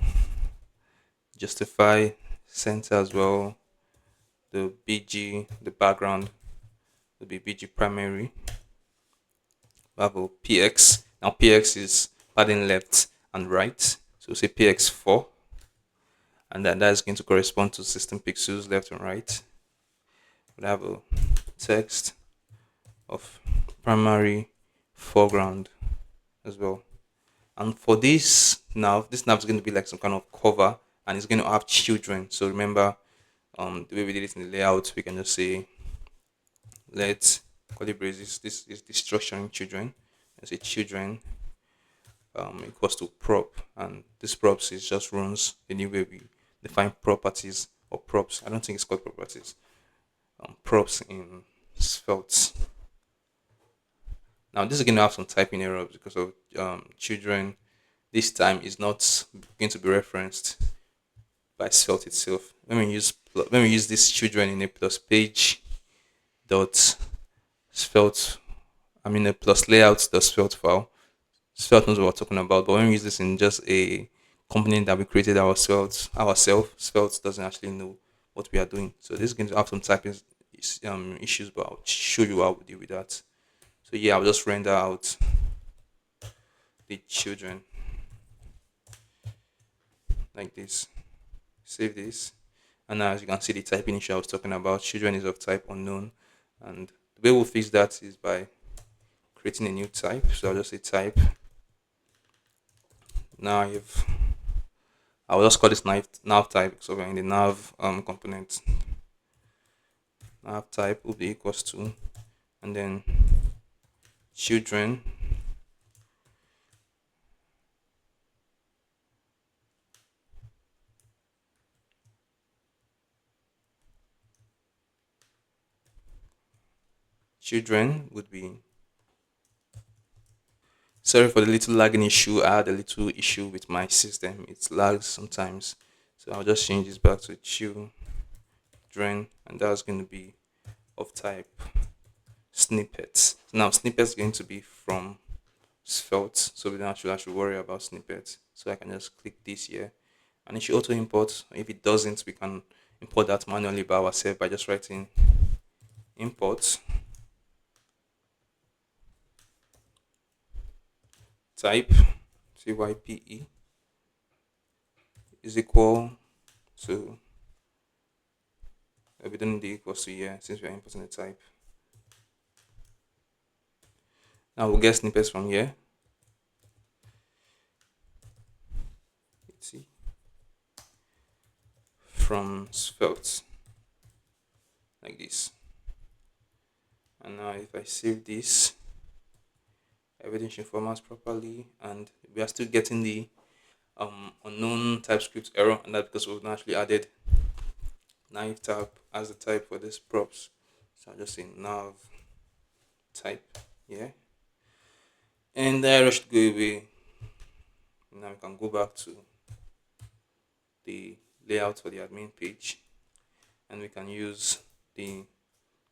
justify center as well. The BG, the background will be BG primary. We have a PX. Now PX is padding left and right. So we'll say PX4. And then that is going to correspond to system pixels left and right. We'll have a text of primary foreground as well. And for this nav is going to be like some kind of cover, and it's going to have children. So remember, the way we did it in the layout, we can just say let braces. This is the structuring children. And say children equals to prop, and this props is just runs the new way we define properties or props. I don't think it's called properties. Props in Svelte. Now this is going to have some typing errors because of children. This time is not going to be referenced by Svelte itself. When we use this children in a plus page dot svelte, a plus layout dot svelte file, Svelte knows what we're talking about, but when we use this in just a component that we created ourselves, Svelte doesn't actually know what we are doing. So this is going to have some typing issues, but I'll show you how we deal with that. So yeah, I'll just render out the children like this. Save this. And now as you can see the typing issue I was talking about, children is of type unknown. And the way we'll fix that is by creating a new type. So I'll just say type. Now if I'll just call this nav type, so we're in the nav component. Nav type will be equals to, and then children children would be. Sorry for the little lagging issue. I had a little issue with my system. It lags sometimes. So I'll just change this back to children, and that's going to be of type snippets. Now snippets is going to be from Svelte, so we don't actually worry about snippets. So I can just click this here, and it should auto import. If it doesn't, we can import that manually by ourselves by just writing import type type is equal to, we don't need the equals to here since we are importing the type. Now we'll get snippets from here. Let's see, from Svelte like this. And now if I save this, everything should format properly, and we are still getting the unknown TypeScript error, and that's because we've not actually added nav type as the type for this props. So I'll just say nav type here, and the error should go away. Now we can go back to the layout for the admin page, and we can use the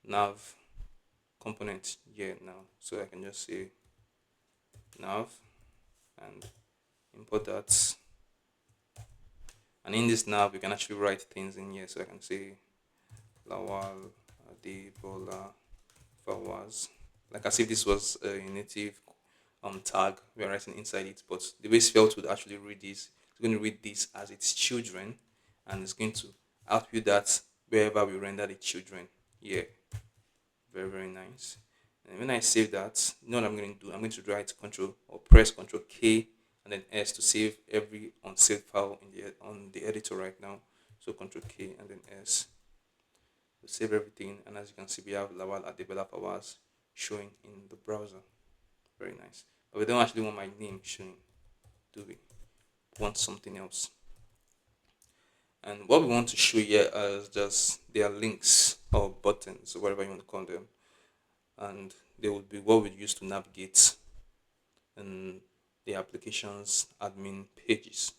nav component here now. So I can just say nav and import that, and in this nav we can actually write things in here. So I can say Lawal Adebola Fawaz, like as if this was a native tag we're writing inside it. But the way Svelte would actually read this, it's going to read this as its children, and it's going to output that wherever we render the children. Yeah, very very nice. And when I save that, you know what I'm going to do? I'm going to write control or press control K and then S to save every unsaved file in the on the editor right now. So control K and then S to save everything. And as you can see, we have Lawal Adebola Fawaz showing in the browser. Very nice. But we don't actually want my name showing, do we? We want something else. And what we want to show here is just their links or buttons or whatever you want to call them. And they would be what we use to navigate in the application's admin pages.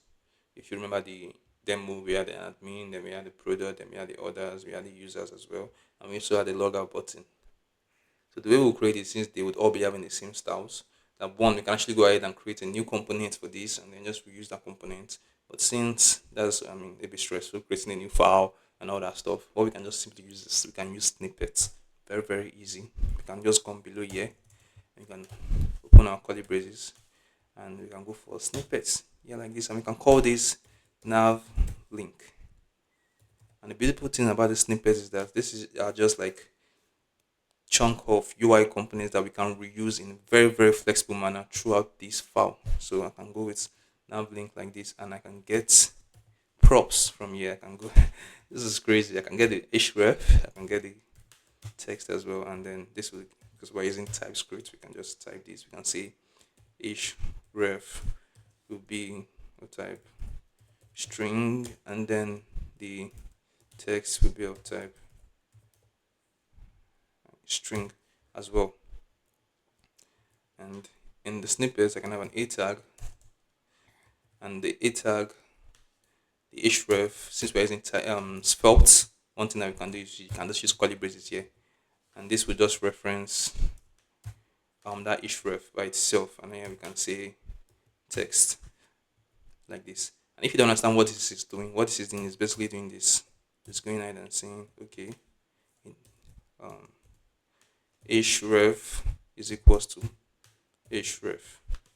If you remember the demo, we had the admin, then we had the product, then we had the others, we had the users as well, and we also had the logout button. So the way we'll create it, since they would all be having the same styles, that one, we can actually go ahead and create a new component for this and then just reuse that component. But since that's, a bit stressful creating a new file and all that stuff, what we can just simply use is we can use snippets. Very, very easy. We can just come below here and we can open our curly braces and we can go for snippets. Yeah, like this, and we can call this nav link. And the beautiful thing about the snippets is that this is are just like chunk of UI components that we can reuse in very very flexible manner throughout this file. So I can go with nav link like this, and I can get props from here. I can go. This is crazy. I can get the href. I can get the text as well, and then this will, because we're using TypeScript, we can just type this. We can say href will be of type string, and then the text will be of type string as well. And in the snippets, I can have an a tag, and the a tag, the href. Since we're using Svelte, one thing that we can do is you can just use curly braces here, and this will just reference that href by itself, and then we can say text like this. And if you don't understand what this is doing, what this is doing is basically doing this. It's going ahead and saying, okay, um, href is equals to href.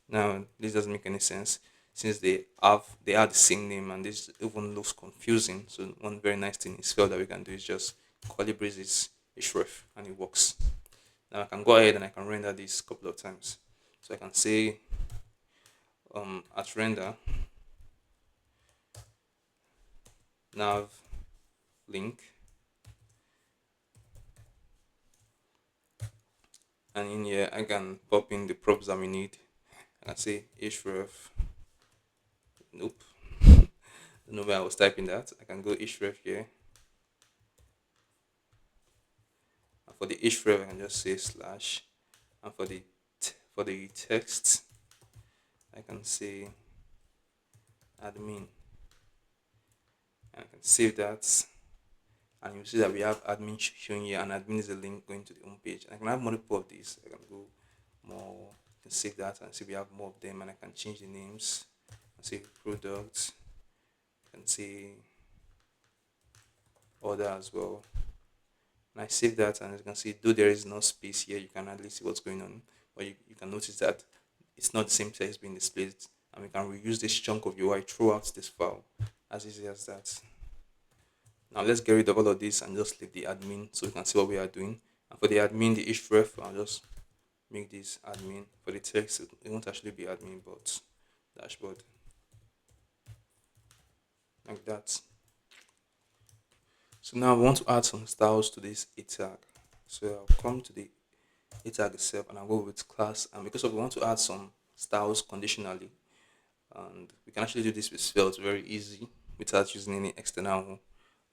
Now this doesn't make any sense since they are the same name, and this even looks confusing. So one very nice thing is Svelte that we can do is just curly braces href, and it works. Now I can go ahead and I can render this a couple of times. So I can say at render nav link, and in here I can pop in the props that we need. I can say href. Nope. Don't know where I was typing that. I can go href here. And for the href, I can just say slash. And for the text, I can say admin. And I can save that. And you see that we have admin showing here, and admin is a link going to the home page. I can have multiple of these. I can go more. I can save that and see we have more of them, and I can change the names. I say product. I can say order as well. And I save that, and as you can see, though there is no space here, you can hardly see what's going on. But you can notice that it's not the same text being displayed, and we can reuse this chunk of UI throughout this file as easy as that. Now let's get rid of all of this and just leave the admin so we can see what we are doing. And for the admin, the href, I'll just make this admin. For the text, it won't actually be admin, but dashboard. Like that. So now I want to add some styles to this a tag. So I'll come to the a tag itself and I'll go with class. And because we want to add some styles conditionally, and we can actually do this with Svelte very easy without using any external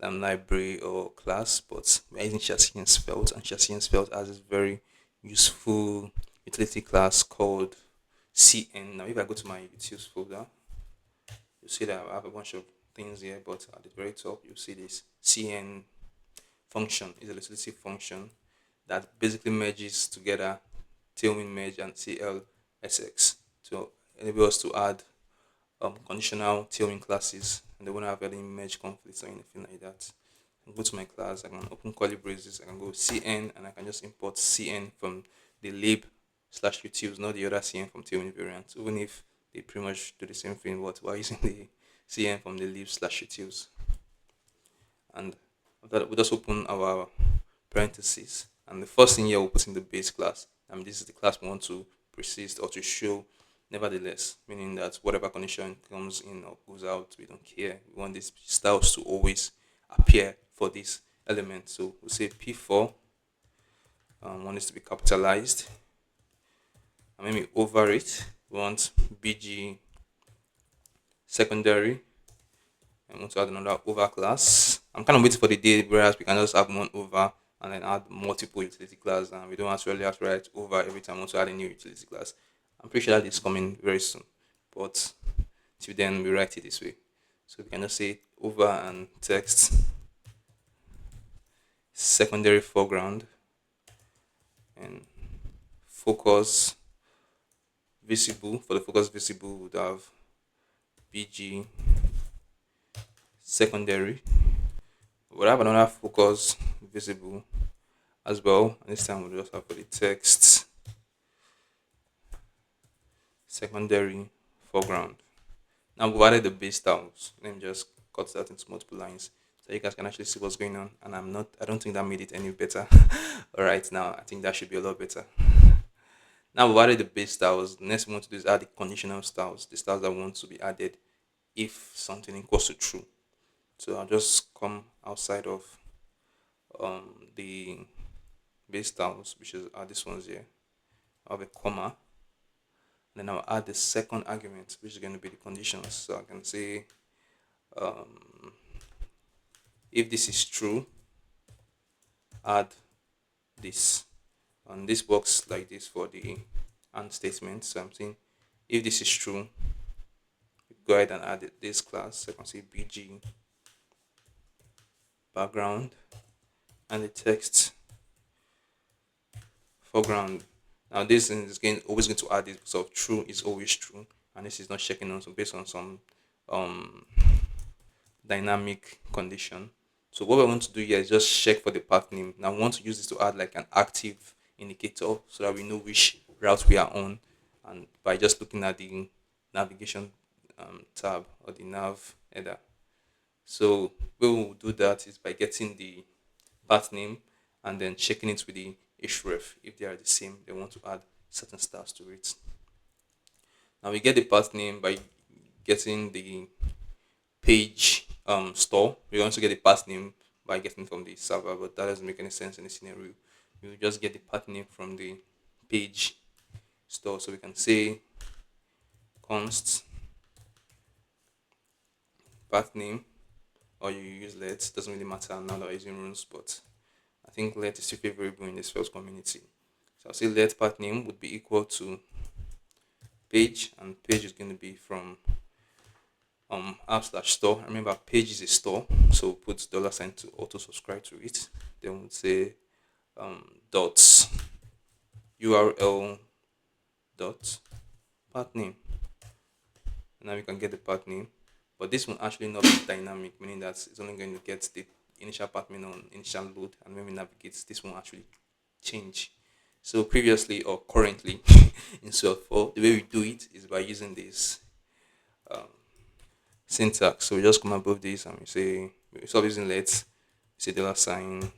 library or class, but we're using Shadcn Svelte, and Shadcn Svelte has this very useful utility class called CN. Now if I go to my utils folder, you'll see that I have a bunch of things here, but at the very top you'll see this CN function is a utility function that basically merges together tailwind merge and CLSX to enable us to add conditional tailwind classes, and they won't have any merge conflicts or anything like that. I can go to my class, I can open curly braces, I can go CN, and I can just import CN from the lib slash utils, not the other CN from tailwind variant, even if they pretty much do the same thing, but we're using the CN from the lib slash utils. And after that, we just open our parentheses, and the first thing here we'll put in the base class. This is the class we want to persist or to show nevertheless, meaning that whatever condition comes in or goes out, we don't care. We want these styles to always appear for this element. So we'll say P4, want this to be capitalized, and maybe over it, we want BG secondary, and we want to add another over class. I'm kind of waiting for the day whereas we can just have one over and then add multiple utility class, and we don't actually have to write over every time we want to add a new utility class. I'm pretty sure that is coming very soon, but till then we write it this way. So we can just say over and text secondary foreground and focus visible. For the focus visible, we would have BG secondary. We'll have another focus visible as well, and this time we'll just have for the text secondary foreground. Now we've added the base styles. Let me just cut that into multiple lines so you guys can actually see what's going on. And I don't think that made it any better. All right, now I think that should be a lot better. Now we've added the base styles. The next we want to do is add the conditional styles, the styles that want to be added if something equals to true. So I'll just come outside of the base styles, which is these ones here. I'll have a comma. Then I'll add the second argument, which is going to be the conditions. So I can say if this is true, add this. And this works like this for the AND statement. So I'm saying if this is true, go ahead and add this class. So I can say BG background and the text foreground. Now this is going always going to add this, so true is always true, and this is not checking on, so based on some um dynamic condition. So what we want to do here is just check for the path name. Now we want to use this to add like an active indicator so that we know which route we are on, and by just looking at the navigation tab or the nav header. So we will do that is by getting the path name and then checking it with the href. If they are the same, they want to add certain stars to it. Now we get the path name by getting the page store. We also get the path name by getting from the server, but that doesn't make any sense in this scenario. We will just get the path name from the page store. So we can say const path name, or you use let, doesn't really matter now that we're using runes, but I think let is still favorable in the Svelte community. So I'll say let path name would be equal to page, and page is going to be from app slash store. Remember, page is a store, so put dollar sign to auto subscribe to it. Then we'll say dot url dot path name. Now we can get the path name, but this will actually not be dynamic, meaning that it's only going to get the initial path name on initial load, and when we navigate, this won't actually change. So previously or currently in Svelte 4, the way we do it is by using this syntax. So we just come above this and we say we stop using let, say dollar sign,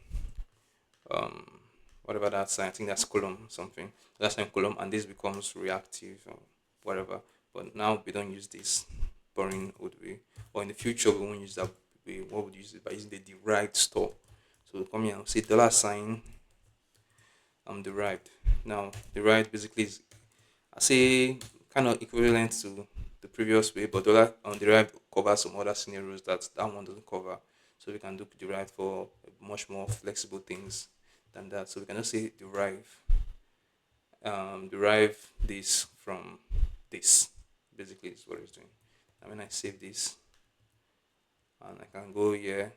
whatever that sign, I think that's column something. Dollar sign column, and this becomes reactive or whatever. But now we don't use this boring old way. Or in the future we won't use that way. What would use it by using the derived store. So we come here and say dollar sign derived. Now derived basically is I say kind of equivalent to the previous way, but dollar on derived covers some other scenarios that that one doesn't cover. So we can do derived for much more flexible things than that. So we can just say derive this from this. Basically, is what it's doing. And when I save this, and I can go here,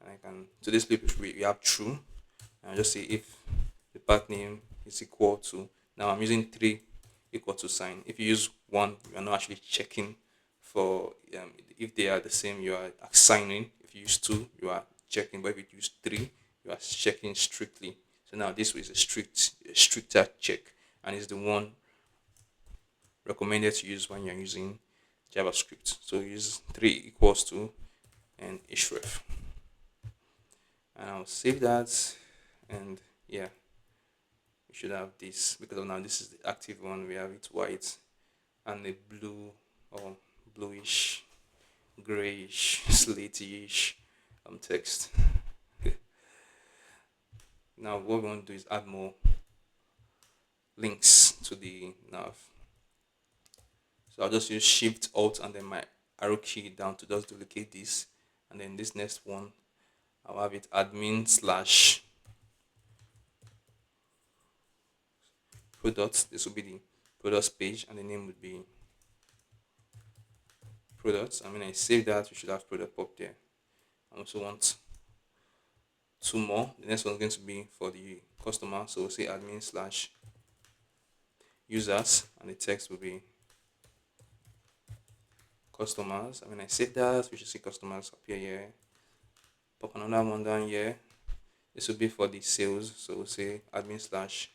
and I can to this loop we have true, and I'll just say if the path name is equal to. Now I'm using three equal to sign. If you use one, you are not actually checking for if they are the same. You are assigning. If you use two, you are checking. But if you use three, you are checking strictly. So now this is a stricter check, and it's the one recommended to use when you're using JavaScript. So use three equals to and href, and I'll save that, and yeah, we should have this because now this is the active one. We have it white and a blue or bluish, grayish, slatyish text. Now what we want to do is add more links to the nav. So I'll just use Shift Alt and then my arrow key down to just duplicate this, and then this next one I'll have it admin slash products. This will be the products page, and the name would be products. And when I save that, we should have product pop there. I also want two more. The next one is going to be for the customer, so we'll say admin slash users, and the text will be customers. And when I save that, we should see customers appear here. Pop another one down here. This will be for the sales, so we'll say admin slash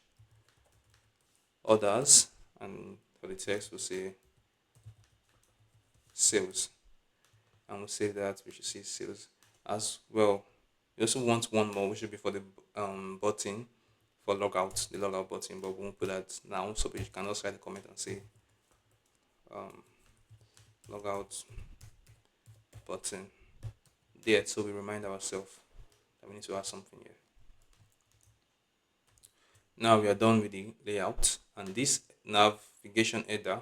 orders, and for the text we'll say sales, and we'll save that. We should see sales as well. We also want one more, which should be for the button for logout, the logout button, but we won't put that now. So you can also write a comment and say logout button there, so we remind ourselves that we need to add something here. Now we are done with the layout, and this navigation header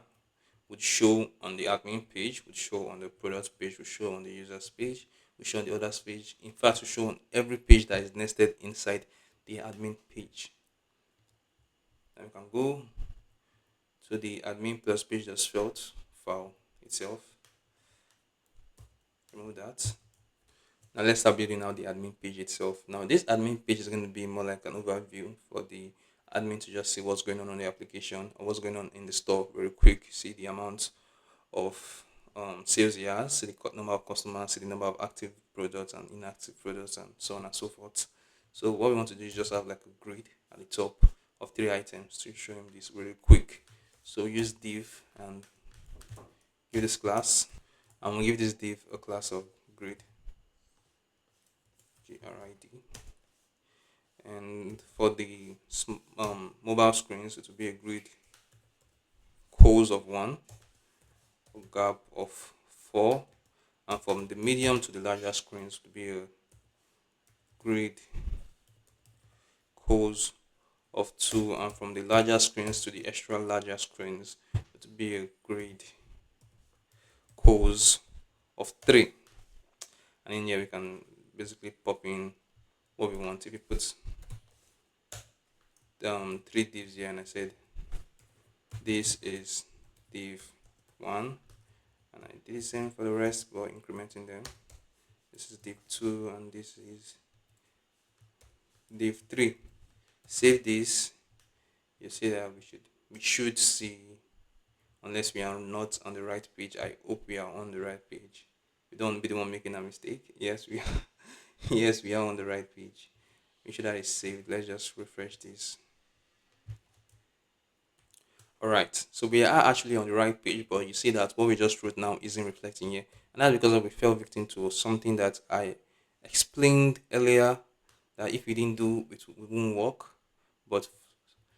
would show on the admin page, would show on the product page, would show on the users page, would show on the others page. In fact, would show on every page that is nested inside the admin page. Now we can go to the admin plus page.svelte file itself. Remove that. Now let's start building out the admin page itself. Now this admin page is going to be more like an overview for the admin to just see what's going on the application or what's going on in the store very quick. See the amount of sales he has, see the number of customers, see the number of active products and inactive products, and so on and so forth. So what we want to do is just have like a grid at the top of three items to show him this really quick. So use div and give this class, and we'll give this div a class of grid, grid, and for the mobile screens it will be a grid cos of 1, a gap of 4, and from the medium to the larger screens to be a grid cos of 2, and from the larger screens to the extra larger screens it will be a grid cos of 3. And in here we can basically pop in what we want. If you put three divs here and I said this is div 1, and I did the same for the rest but incrementing them. This is div 2 and this is div 3. Save this. You see that we should see, unless we are not on the right page. I hope we are on the right page. We don't be the one making a mistake. Yes, we are. Yes, we are on the right page. Make sure that is saved. Let's just refresh this. Alright, so we are actually on the right page, but you see that what we just wrote now isn't reflecting here. And that's because we fell victim to something that I explained earlier, that if we didn't do it, it won't work. But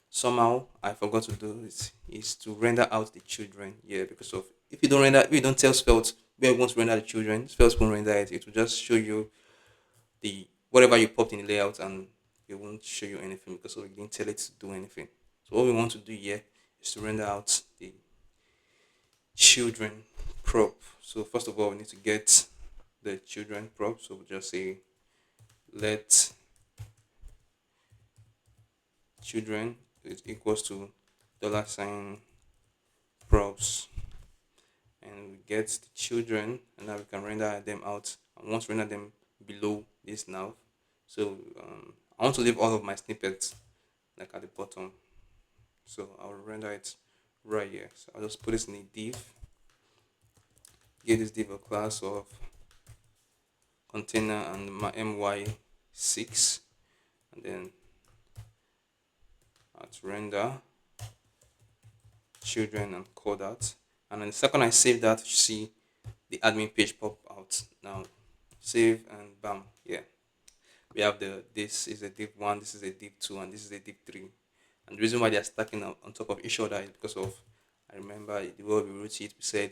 somehow I forgot to do it, is to render out the children. Yeah, because of if you don't tell Svelte where you want to render the children, Svelte won't render it. It will just show you the whatever you popped in the layout, and it won't show you anything because we didn't tell it to do anything. So what we want to do here is to render out the children prop. So first of all, we need to get the children prop. So we'll just say let children is equals to dollar sign props, and we get the children, and now we can render them out. I want to render them below this now. So I want to leave all of my snippets like at the bottom. So I'll render it right here. So I'll just put this in a div. Give this div a class of container and my my6, and then at render children and call that. And then the second I save that, you see the admin page pop out. Now save and bam, yeah, we have this is a div 1, this is a div 2, and this is a div 3. And the reason why they are stacking on top of each other is because of, I remember the way we wrote it, we said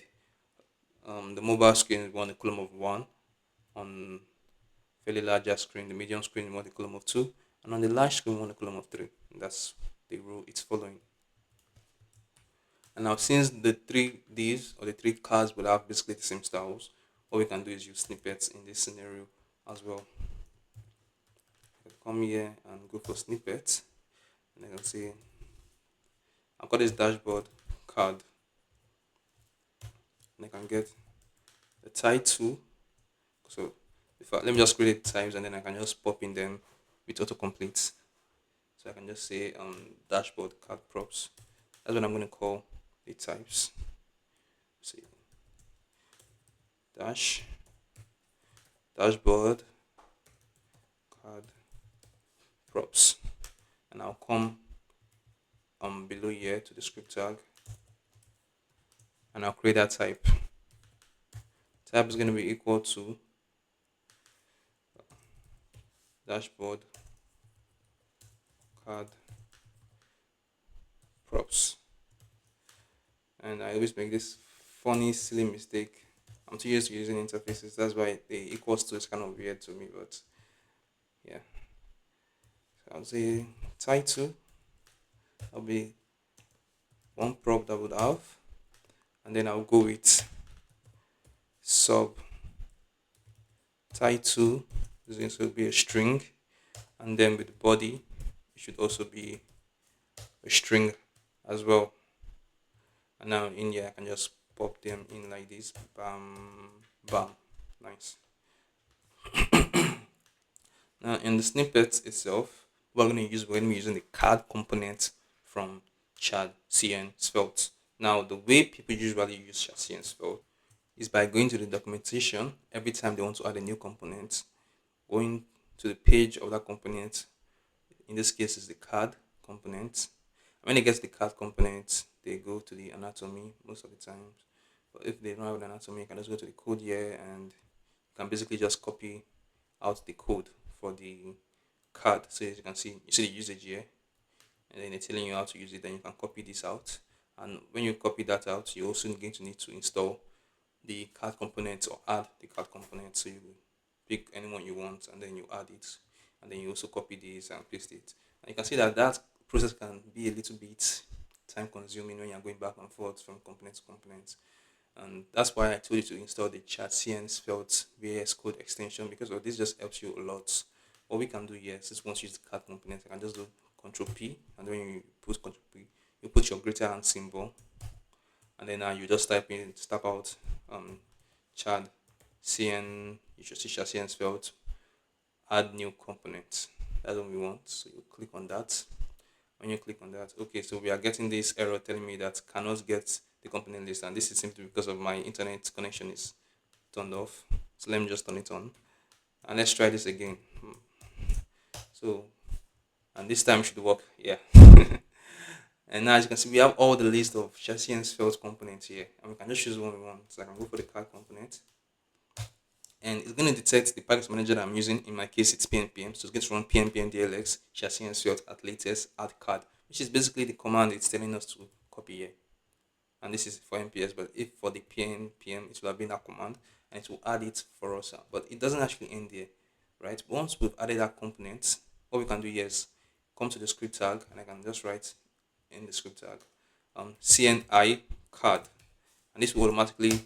the mobile screen is one a column of 1, on fairly larger screen the medium screen we want a column of 2, and on the large screen we want a column of 3. And that's the rule it's following. And now since the three divs or the three cards will have basically the same styles, what we can do is use snippets in this scenario as well. I come here and go for snippets, and I can say I've got this dashboard card, and I can get the title. So let me just create types, and then I can just pop in them with autocomplete. So I can just say dashboard card props. That's what I'm going to call the types. See, dashboard card props, and I'll come below here to the script tag, and I'll create that type. Type is going to be equal to dashboard card props. And I always make this funny silly mistake. I'm too used to using interfaces, that's why the equals to is kind of weird to me, but yeah. So I'll say title, that'll be one prop that would have, and then I'll go with sub title, this is going to be a string, and then with the body it should also be a string as well. And now in here I can just pop them in like this, bam bam, nice. Now in the snippet itself, we're going to be using the card component from Shadcn Svelte. Now, the way people usually use Shadcn Svelte is by going to the documentation every time they want to add a new component, going to the page of that component. In this case, is the card component. When they get to the card component, they go to the anatomy most of the times. But if they don't have an anatomy, you can just go to the code here and you can basically just copy out the code for the card. So as you can see, you see the usage here, and then they're telling you how to use it. Then you can copy this out. And when you copy that out, you're also going to need to install the card component or add the card component. So you pick anyone you want and then you add it, and then you also copy this and paste it. And you can see that that process can be a little bit time consuming when you're going back and forth from component to component. And that's why I told you to install the Shadcn Svelte VS Code extension, because of this just helps you a lot. What we can do here, since once you use the card component, I can just do Control P, and when you put Control P, you put your greater hand symbol, and then you just type out Chad CN, you should see Shadcn Svelte, add new component. That's what we want. So you click on that. When you click on that, okay, so we are getting this error telling me that cannot get the component list, and this is simply because of my internet connection is turned off. So let me just turn it on, and let's try this again. So, and this time should work. Yeah. And now as you can see, we have all the list of Shadcn Svelte components here, and we can just choose one we want. So I can go for the card component, and it's going to detect the package manager that I'm using. In my case, it's pnpm, so it's going to run pnpm dlx Shadcn Svelte at latest add card, which is basically the command it's telling us to copy here. And this is for nps, but if for the pnpm, it will have been that command, and it will add it for us. But it doesn't actually end there, right? Once we've added that component, what we can do here is come to the script tag, and I can just write in the script tag cni card, and this will automatically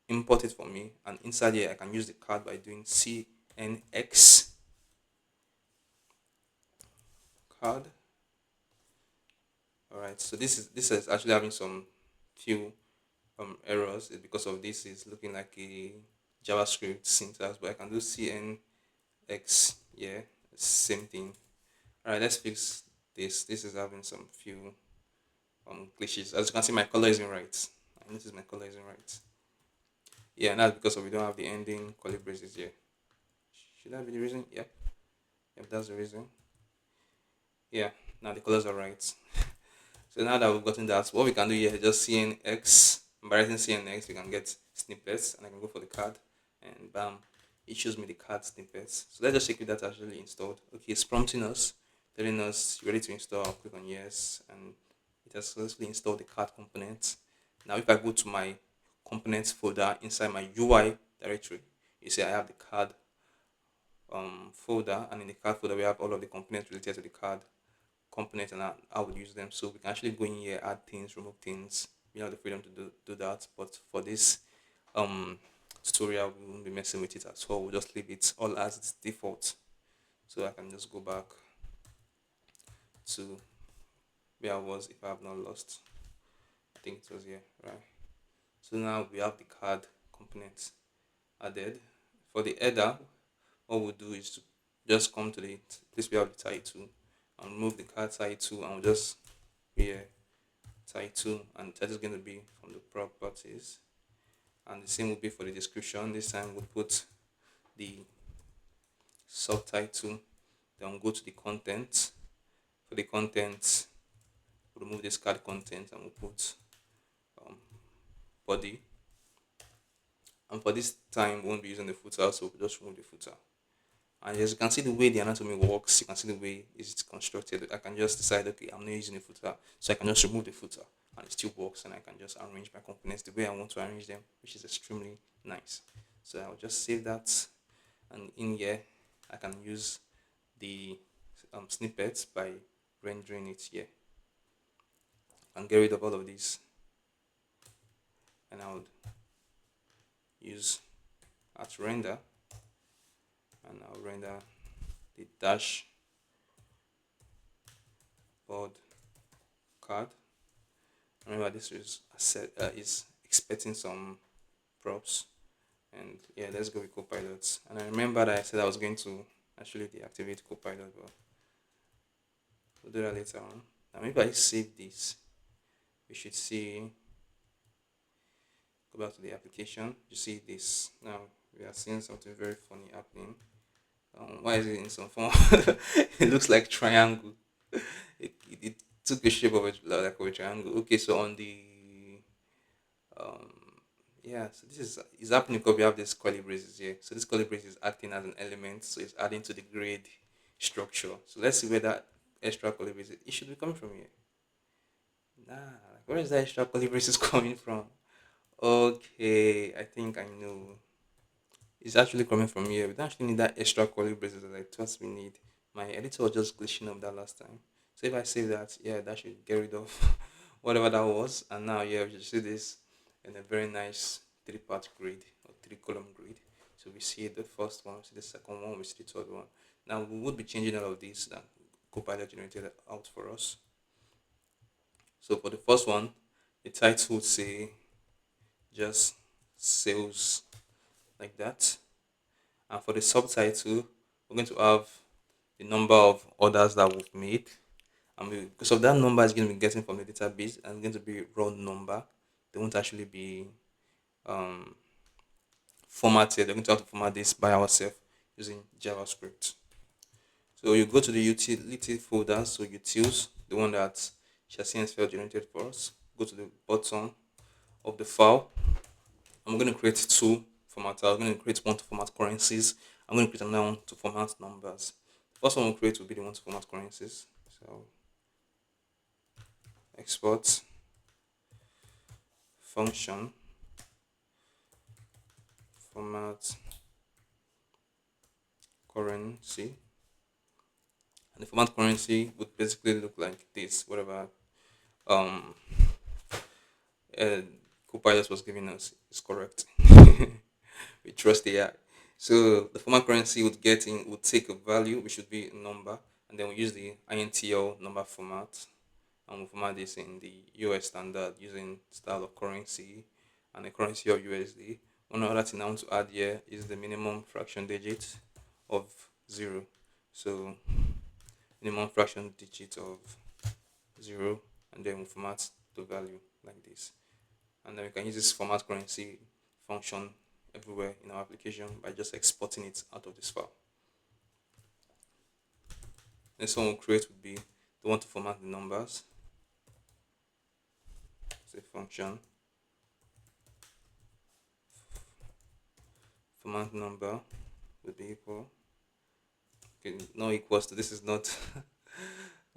import it for me. And inside here, I can use the card by doing cnx card. All right, so this is actually having some few errors. It's because of this is looking like a JavaScript syntax, but I can do cnx, yeah, same thing. All right, let's fix this. This is having some few glitches. As you can see, my color isn't right. I notice my color isn't right. Yeah, and that's because of we don't have the ending curly braces here. Should that be the reason? Yep. Yep, that's the reason. Yeah, now the colors are right. So now that we've gotten that, what we can do here is just cnx. By writing cnx, we can get snippets, and I can go for the card, and bam, it shows me the card snippets. So let's just check if that's actually installed. Okay, it's prompting us, telling us you're ready to install. I'll click on yes, and it has successfully installed the card component. Now, if I go to my components folder inside my UI directory, you see I have the card folder, and in the card folder we have all of the components related to the card component, and I would use them. So we can actually go in here, add things, remove things. We have the freedom to do that, but for this um tutorial we won't be messing with it at all. We'll just leave it all as its default. So I can just go back to where I was if I have not lost. I think it was here, right? So now we have the card component added. For the header, what we'll do is to just come to the place we have the title and remove the card title, and we'll just here title, and the title is going to be from the properties, and the same will be for the description. This time we'll put the subtitle, then we'll go to the content. For the content, we'll remove this card content and we'll put body, and for this time we won't be using the footer, so we'll just remove the footer. And as you can see the way the anatomy works, you can see the way it's constructed. I can just decide, okay, I'm not using the footer, so I can just remove the footer and it still works, and I can just arrange my components the way I want to arrange them, which is extremely nice. So I'll just save that, and in here I can use the snippets by rendering it here and get rid of all of these, and I would use at render, and I'll render the dashboard card. Remember, this is expecting some props, and yeah, let's go with Copilot. And I remember that I said I was going to actually deactivate Copilot, but We'll do that later on. Now, if I save this, we should see, go back to the application. You see this. Now, we are seeing something very funny happening. Why is it in some form? It looks like triangle. It took the shape of a, like of a triangle. Okay, so on the um yeah, so this is happening because we have this curly braces here. So this curly brace is acting as an element, so it's adding to the grade structure. So let's see where that extra curly brace is. It should be coming from here. Nah, like, where is that extra curly braces coming from? Okay, I think I know. It's actually coming from here. We don't actually need that extra curly braces that I thought we need. My editor was just glitching up that last time. So if I save that, yeah, that should get rid of whatever that was. And now, yeah, we should see this in a very nice three-part grid or three-column grid. So we see the first one, we see the second one, we see the third one. Now we would be changing all of these that Copilot generated out for us. So for the first one, the title would say just sales like that. And for the subtitle, we're going to have the number of orders that we've made. And because of that number is going to be getting from the database and it's going to be raw number. They won't actually be um, formatted. They're going to have to format this by ourselves using JavaScript. So you go to the utility folder, so utils, the one that Shadcn Svelte generated for us. Go to the bottom of the file. I'm going to create two formats. I'm going to create one to format currencies. I'm going to create another one to format numbers. The first one we'll create will be the one to format currencies. So export function format currency. And the format currency would basically look like this, whatever um uh, Copilot was giving us is correct. We trust the AI. So the format currency would take a value, which should be a number, and then we use the INTL number format, and we format this in the US standard using style of currency and the currency of USD. One other thing I want to add here is the minimum fraction digit of zero. So minimum fraction digit of zero, and then we format the value like this. And then we can use this format currency function everywhere in our application by just exporting it out of this file. Next one we'll create would be the one to format the numbers. It's a function format number would be equal. Okay, no equals to this is not.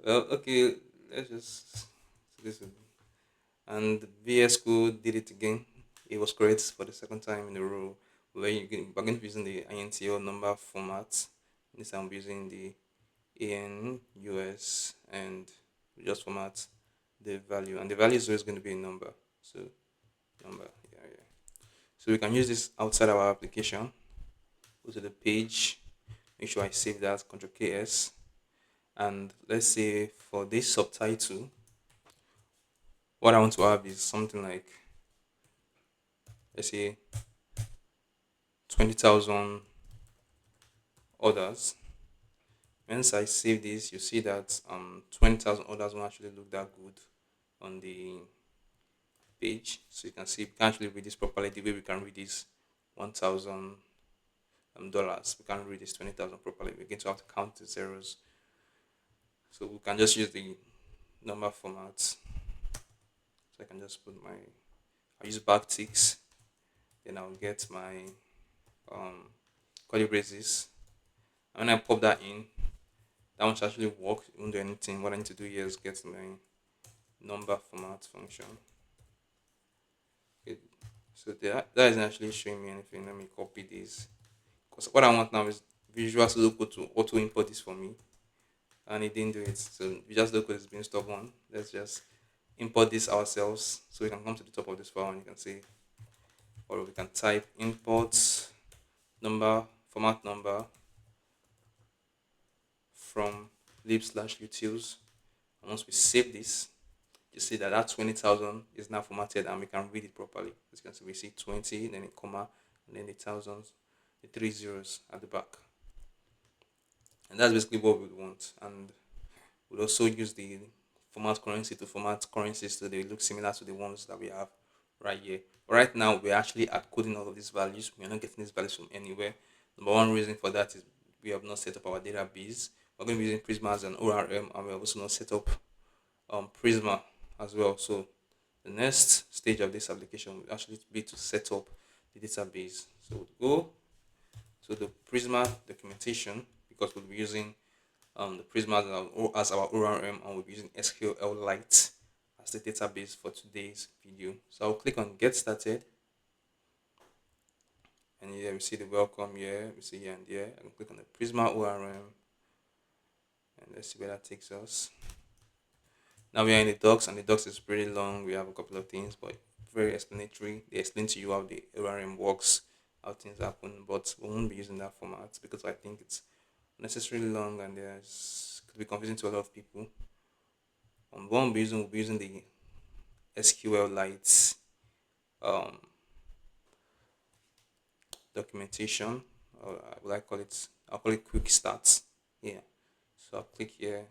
Well, okay, let's just so this is, and VS Code did it again. It was correct for the second time in a row. We're going to be using the INTL number format. This time I'm using the ANUS and we just format the value, and the value is always going to be a number. So number, yeah, yeah. So we can use this outside our application. Go to the page, make sure I save that, Control KS, and let's say for this subtitle, what I want to have is something like, let's say 20,000 orders. Once I save this, you see that 20,000 orders won't actually look that good on the page. So you can see we can actually read this properly the way we can read this $1,000. We can't read this 20,000 properly. We're going to have to count the zeros. So we can just use the number format. So I can just put I'll use backticks. Then I'll get my curly braces. And when I pop that in, that one should actually work. It won't do anything. What I need to do here is get my number format function. Okay. So that isn't actually showing me anything. Let me copy this. Because what I want now is Visual Studio Code to auto import this for me. And it didn't do it. So Visual Studio Code is being stubborn. Let's just import this ourselves. So we can come to the top of this file and you can see, or we can type import number, format number from lib/utils. And once we save this, you see that 20,000 is now formatted and we can read it properly. As you can see, we see 20, then a comma, and then the thousands, the three zeros at the back. And that's basically what we want. And We'll also use the format currency to format currencies so they look similar to the ones that we have right here. But right now, we're actually at coding all of these values. We're not getting these values from anywhere. Number one reason for that is we have not set up our database. We're going to be using Prisma as an ORM, and we're also not set up Prisma as well. So the next stage of this application will actually be to set up the database. So we'll go to the Prisma documentation because we'll be using the Prisma as our ORM, and we'll be using SQLite as the database for today's video. So I'll click on get started, and here we see the welcome here, we see here and there. I can click on the Prisma ORM, and let's see where that takes us. Now we are in the docs, and the docs is pretty long. We have a couple of things, but very explanatory. They explain to you how the ORM works, how things happen, but we won't be using that format because I think it's necessarily long and there's could be confusing to a lot of people. One we'll be using the SQLite um, documentation, or will I call it? I'll call it quick start. Yeah. So I'll click here,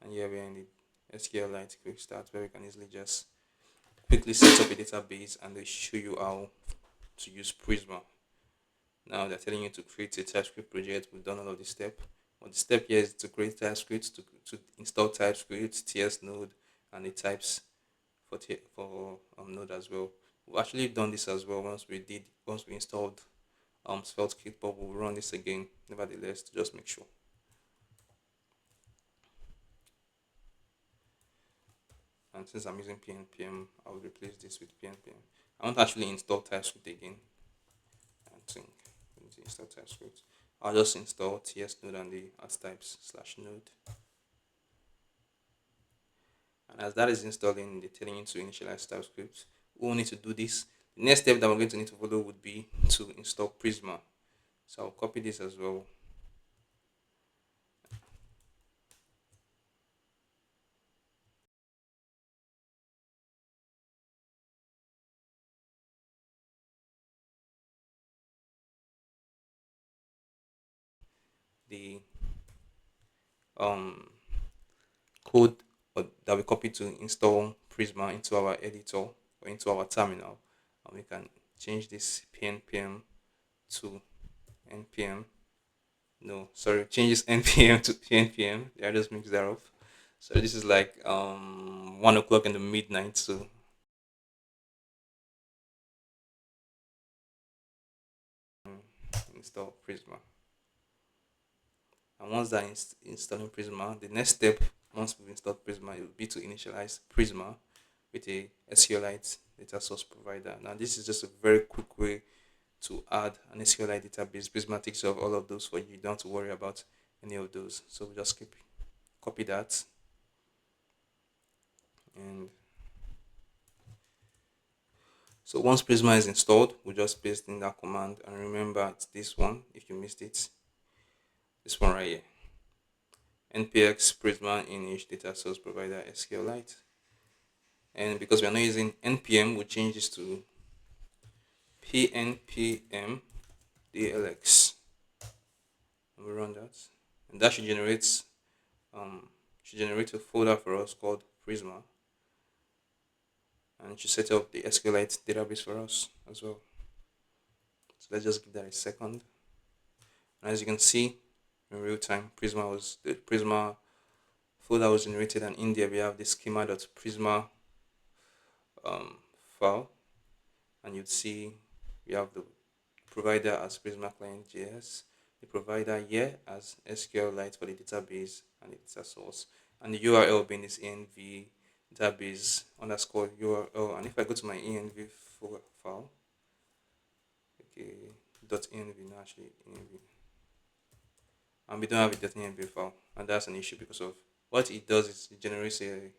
and here we're in the SQLite quick start where we can easily just quickly set up a database and they show you how to use Prisma. Now they're telling you to create a TypeScript project. We've done all of this step. But the step here is to create TypeScript, to install TypeScript, TS node, and the types for node as well. We've actually done this as well once we installed SvelteKit, but we'll run this again nevertheless to just make sure. And since I'm using PNPM, I will replace this with PNPM. I won't actually install TypeScript again. I think I need to install TypeScript. I'll just install TS node and the auth types / node. And as that is installing, they're telling you to initialize TypeScript. We will need to do this. The next step that we're going to need to follow would be to install Prisma. So I'll copy this as well. The um, code that we copy to install Prisma into our editor or into our terminal, and we can change this pnpm to npm. No, sorry, change this npm to pnpm. Yeah, I just mixed that up. So this is like 1 o'clock in the midnight. So install Prisma. And once that installing Prisma, the next step, once we've installed Prisma, it will be to initialize Prisma with a SQLite data source provider. Now, this is just a very quick way to add an SQLite database. Prisma takes care of all of those for you. You don't have to worry about any of those. So we just copy that, and so once Prisma is installed, we just paste in that command. And remember, it's this one. If you missed it, this one right here. npx Prisma init data source provider SQLite. And because we are not using npm, we'll change this to pnpm dlx. And we run that, and that should generate a folder for us called Prisma, and it should set up the SQLite database for us as well. So let's just give that a second. And as you can see, in real time, the Prisma folder was generated, and in there we have the schema.prisma file, and you'd see we have the provider as Prisma client JS, the provider here as SQLite for the database and the data source, and the URL being this env database underscore URL. And if I go to my env file, okay, .env, no, actually env, and we don't have a .env file, and that's an issue because of what it does is it generates a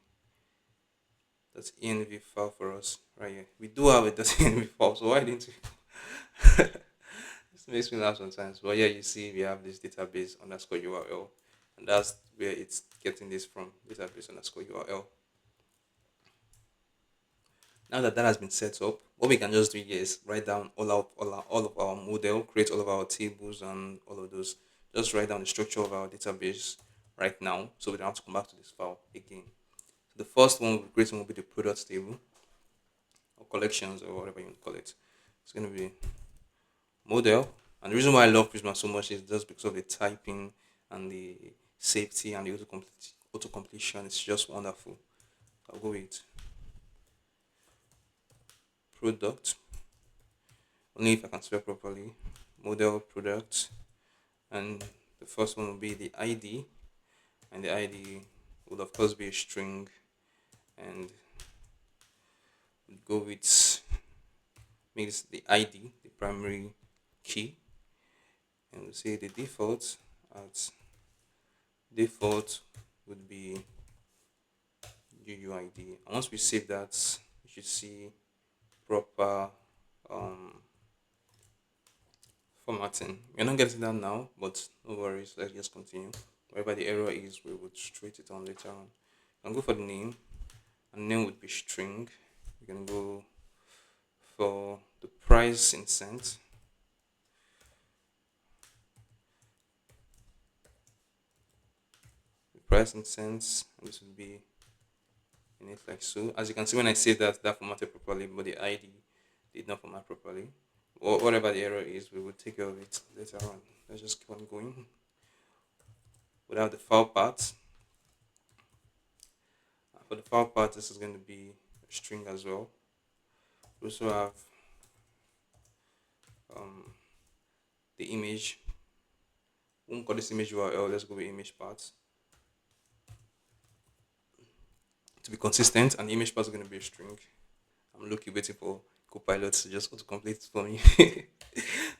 .env file for us right here. We do have a .env file, so why didn't we? This makes me laugh sometimes. But yeah, you see we have this database underscore URL, and that's where it's getting this from, database underscore URL. Now that that has been set up, what we can just do here is write down all of our model, create all of our tables and all of those. Just write down the structure of our database right now, so we don't have to come back to this file again. So the first one we're creating will be the products table or collections or whatever you want to call it. It's going to be model. And the reason why I love Prisma so much is just because of the typing and the safety and the auto completion. It's just wonderful. I'll go with product. Only if I can spell properly. Model product. And the first one will be the ID. And the ID would of course be a string. And we'll go with makes the ID the primary key. And we'll say the default would be UUID. And once we save that, you should see proper formatting. We're not getting that now, but no worries. Let's just continue. Wherever the error is, we would straight it on later on. You can go for the name, and name would be string. You can go for the price in cents. The price in cents, and this would be in it like so. As you can see, when I say that formatted properly, but the ID did not format properly. Or whatever the error is, we will take care of it later on. Let's just keep on going. Without the file part, for the file part, this is going to be a string as well. We also have the image. We won't call this image URL. Let's go with image parts to be consistent, and the image part is going to be a string. I'm looking waiting for Copilot to just autocomplete it for me.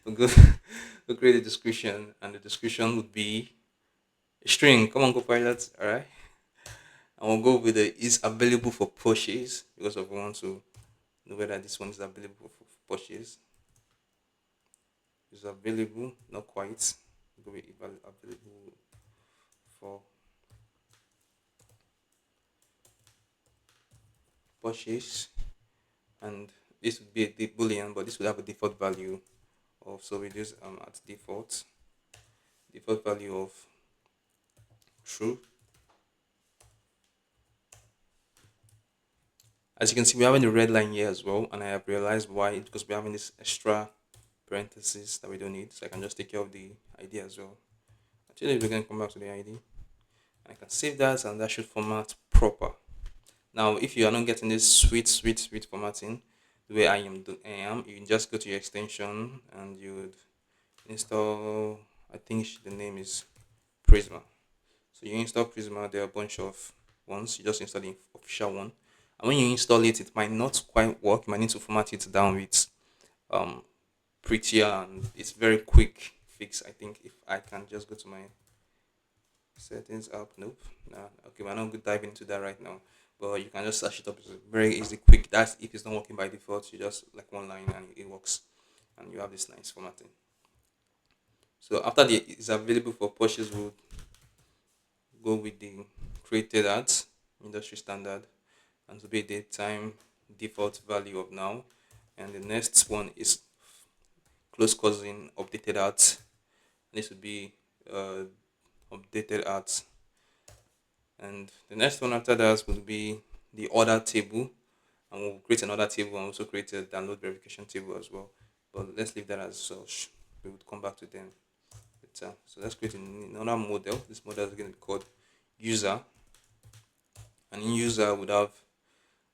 We'll create a description, and the description would be a string. Come on, Copilot. All right. And we'll go with the is available for purchase because we want to know whether this one is available for purchase. Is available, not quite. We'll go with available for purchase, and this would be a boolean, but this would have a default value of, so we use at default value of true. As you can see, we're having the red line here as well, and I have realized why, because we're having this extra parentheses that we don't need, so I can just take care of the ID as well. Actually, we can come back to the ID. I can save that, and that should format proper. Now, if you are not getting this sweet formatting the way I am, you can just go to your extension and you would install. I think the name is Prisma. So you install Prisma. There are a bunch of ones. You just install the official one, and when you install it, it might not quite work. You might need to format it down with um prettier, and it's very quick fix. I think if I can just go to my settings app, nope, nah, okay, we're not going to dive into that right now, but you can just search it up. It's very easy, quick. That's if it's not working by default, you just like one line and it works, and you have this nice formatting. So after the is available for purchase, we'll go with the created at industry standard, and to be datetime default value of now, and the next one is close cousin updated at. This would be uh, updated at, and the next one after that will be the order table, and we'll create another table and also create a download verification table as well, but let's leave that as such. We would come back to them later. So let's create another model. This model is going to be called user, and in user would have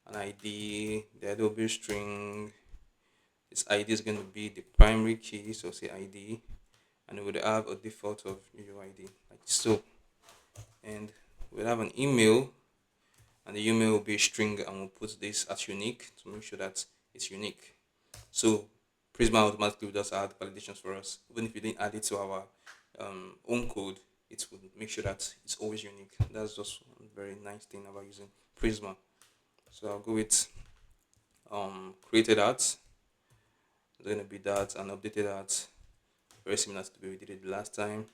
an ID. The ID will be a string. This ID is going to be the primary key, so say ID, and it would have a default of UUID like so, and we'll have an email, and the email will be a string, and we'll put this as unique to make sure that it's unique. So Prisma automatically will just add validations for us. Even if you didn't add it to our own code, it would make sure that it's always unique. That's just one very nice thing about using Prisma. So I'll go with created art. It's going to be that, and updated art, very similar to the way we did it last time.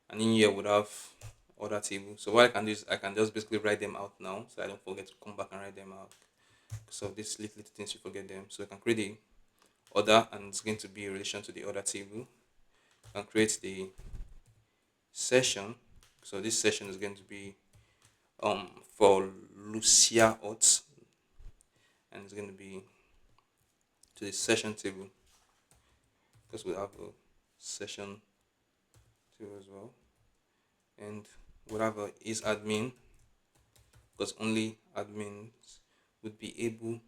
And in here would have order table. So what I can do is I can just basically write them out now, so I don't forget to come back and write them out. So these little things you forget them. So I can create the order, and it's going to be in relation to the order table. I can create the session, So this session is going to be for Lucia auth, and it's going to be to the session table because we have a session table as well, and whatever is admin, because only admins would be able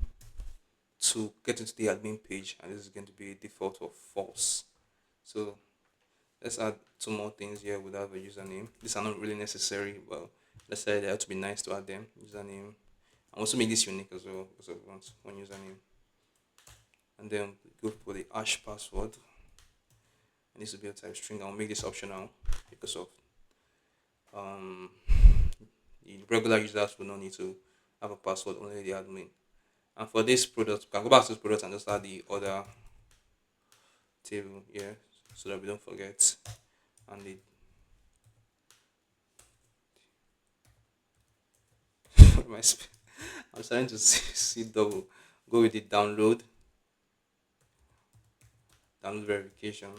to get into the admin page, and this is going to be a default of false. So let's add two more things here without a username. These are not really necessary, but let's say they have to be nice to add them. Username, and also make this unique as well because I want one username, and then go for the hash password. It needs to be a type string. I'll make this optional because of um the regular users will not need to have a password, only the admin. And for this product, we can go back to this product and just add the other table here so that we don't forget. And the what am I I'm starting to see double. Go with the download verification,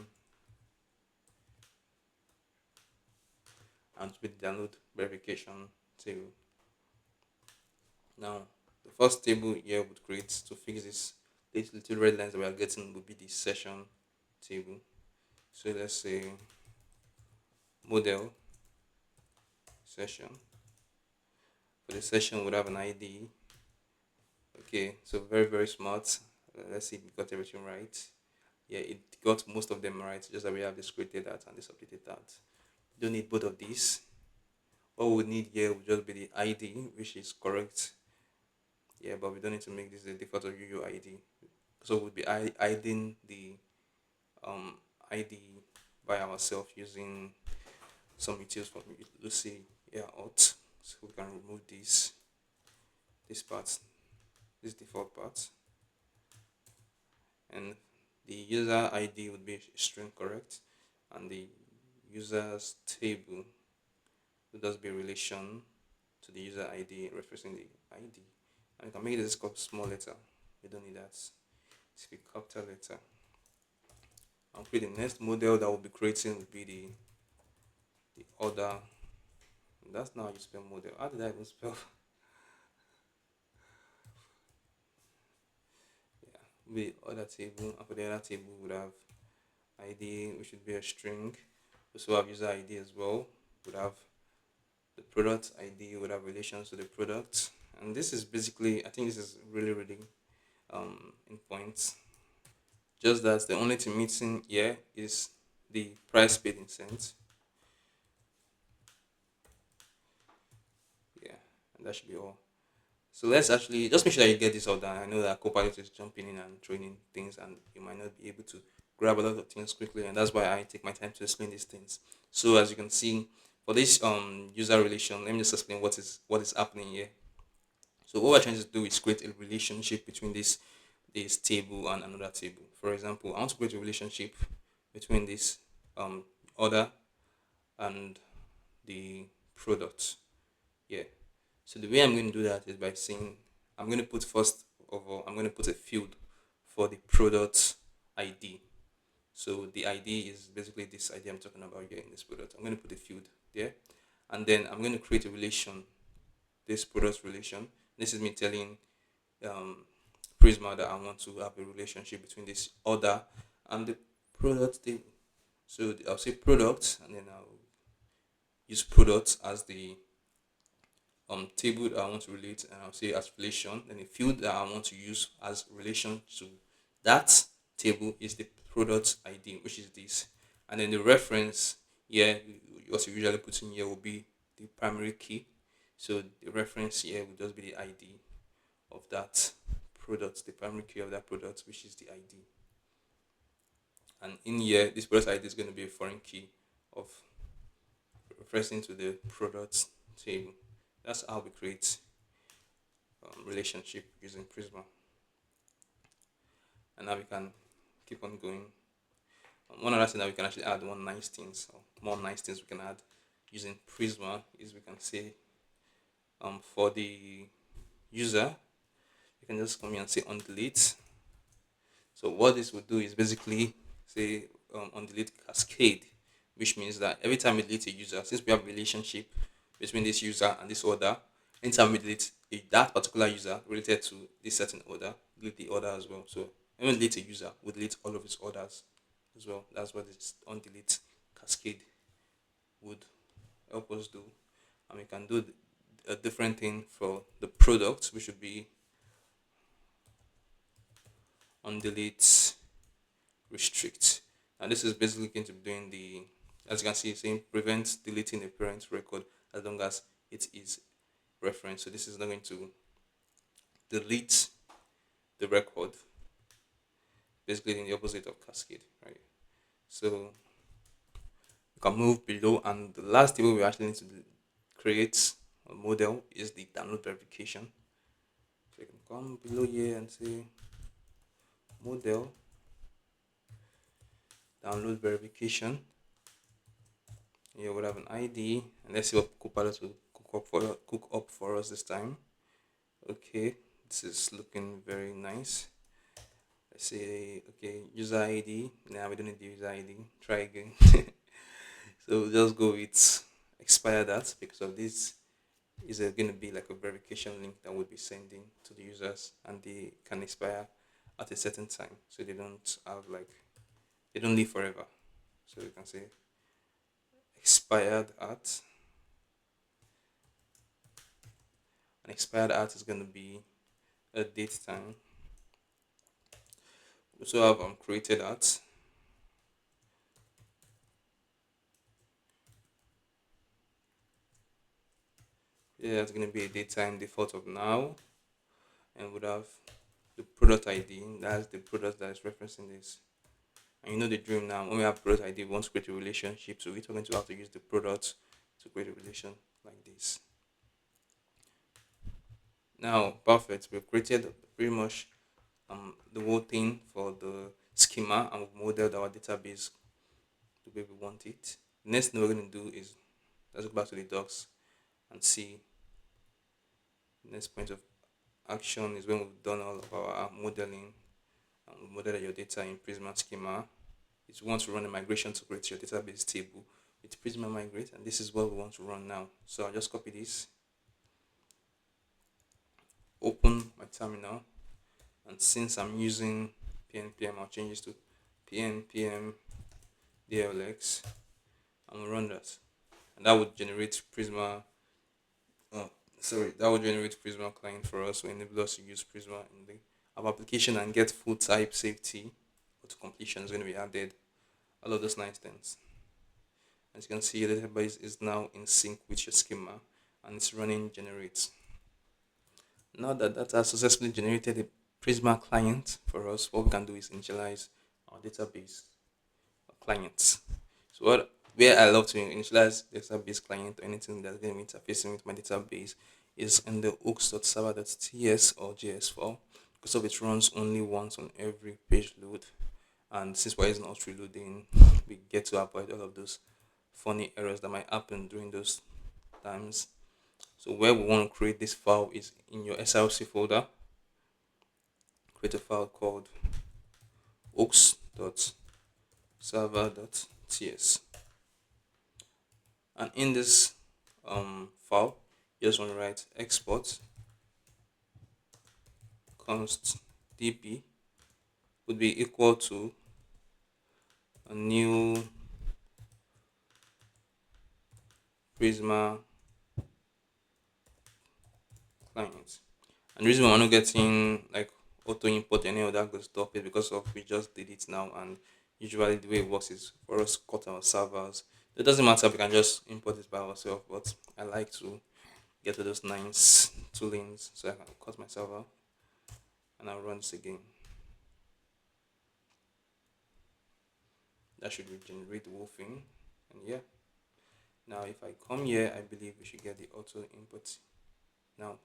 and with download verification table. Now, the first table here would create to fix this. These little red lines that we are getting would be the session table. So let's say model session. For the session, would have an ID. Okay, so very smart. Let's see if we got everything right. Yeah, it got most of them right. Just that we have this created that and this updated that. Don't need both of these. What we would need here would just be the ID, which is correct. Yeah, but we don't need to make this the default of UUID. So we'll be hiding the um, ID by ourselves using some utils from Lucia auth. So we can remove this part, this default part, and the user ID would be string, correct, and the user's table would just be relation to the user ID referencing the ID. And you can make this called small letter. We don't need that. It's a capital letter. And the next model that we'll be creating will be the other. That's not how you spell model. How did I even spell? Yeah, the other table, and for the other table would have ID, which should be a string. We also have user ID as well. Would have the product ID, would have relations to the product. And this is basically, I think this is really in points. Just that the only thing missing here is the price paid in cents. Yeah, and that should be all. So let's actually just make sure that you get this all done. I know that Copilot is jumping in and training things, and you might not be able to grab a lot of things quickly, and that's why I take my time to explain these things. So as you can see, for this user relation, let me just explain what is happening here. So what we're trying to do is create a relationship between this table and another table. For example, I want to create a relationship between this order and the product. Yeah. So the way I'm going to do that is by saying I'm going to put first of all I'm going to put a field for the product ID. So the ID is basically this ID I'm talking about here in this product. I'm going to put a field there, and then I'm going to create a relation, this product relation. This is me telling um, Prisma that I want to have a relationship between this order and the product table. So I'll say product, and then I'll use product as the table that I want to relate, and I'll say as relation. Then the field that I want to use as relation to that table is the product ID, which is this. And then the reference here, what you usually put in here will be the primary key. So the reference here will just be the ID of that product, the primary key of that product, which is the ID. And in here, this product ID is going to be a foreign key of referencing to the product table. That's how we create relationship using Prisma. And now we can keep on going. One other thing that we can actually add, one nice things, or more nice things we can add using Prisma is we can say for the user, you can just come here and say on delete. So what this would do is basically say on delete cascade, which means that every time we delete a user, since we have a relationship between this user and this order, anytime we delete that particular user related to this certain order, delete the order as well. So when we delete a user, we delete all of his orders as well. That's what this on delete cascade would help us do. And we can do a different thing for the product, which would be on delete restrict. And this is basically going to be doing the, as you can see, it's saying prevent deleting a parent record as long as it is referenced. So this is not going to delete the record, basically in the opposite of cascade, right? So you can move below, and the last table we actually need to create a model is the download verification. So you can come below here and say model download verification. Here we'll have an ID, and let's see what Copilot will cook up for us this time. Okay, this is looking very nice. Let's say okay, user ID. Nah, we don't need the user ID. Try again. So we'll just go with expire that, because of this is going to be like a verification link that we'll be sending to the users, and they can expire at a certain time, so they don't have like, they don't live forever. So you can say expired at, an expired at is going to be a date time. We also have created at. Yeah, it's going to be a date time default of now, and would have the product ID. That's the product that is referencing this. And you know the dream now. When we have product ID, we want to create a relationship, so we're going to have to use the product to create a relation like this. Now, perfect. We've created pretty much the whole thing for the schema, and we've modeled our database the way we want it. The next thing we're going to do is, let's go back to the docs and see. The next point of action is when we've done all of our modeling, and we modeled your data in Prisma schema. Is we want to run a migration to create your database table with Prisma migrate, and this is what we want to run now. So I'll just copy this, open my terminal, and since I'm using pnpm, I'll change this to pnpm dlx, and we'll run that, and that would generate Prisma. Oh, sorry, that would generate Prisma client for us, so enable us to use Prisma in the our application and get full type safety auto completion is going to be added. All of those nice things. As you can see, your database is now in sync with your schema, and it's running generate. Now that that has successfully generated a Prisma client for us, what we can do is initialize our database clients. So what where I love to initialize database client or anything that's going to be interfacing with my database is in the hooks.server.ts or JS file, because of it runs only once on every page load, and since we're using auto reloading, we get to avoid all of those funny errors that might happen during those times. So where we want to create this file is in your SRC folder. Create a file called hooks.server.ts, and in this file, you just want to write export const db would be equal to a new Prisma client. And the reason why I'm not getting like auto import any of that good stuff is because of we just did it now, and usually the way it works is for us to cut our servers. It doesn't matter if we can just import it by ourselves, but I like to get to those nice toolings so I can cut my server and I'll run this again. That should regenerate the whole thing. And yeah, now if I come here, I believe we should get the auto input now,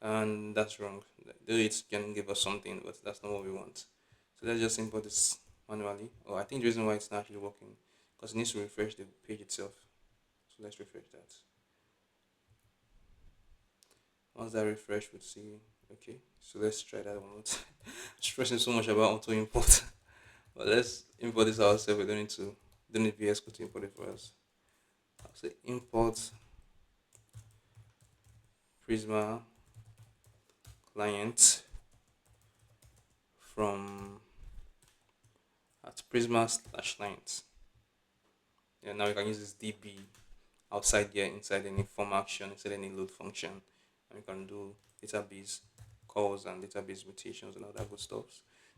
and that's wrong. Though it can give us something, but that's not what we want. So let's just import this manually. Oh, I think the reason why it's not actually working because it needs to refresh the page itself. So let's refresh that. Once that refresh, we'll see. Okay, so let's try that one more time. Stressing so much about auto import, but let's import this ourselves. We don't need to don't need VS Code to import it for us. I'll say import Prisma client from at Prisma slash client. Yeah, now we can use this DB outside here inside any form action, inside any load function, and we can do database calls and database mutations and all that good stuff.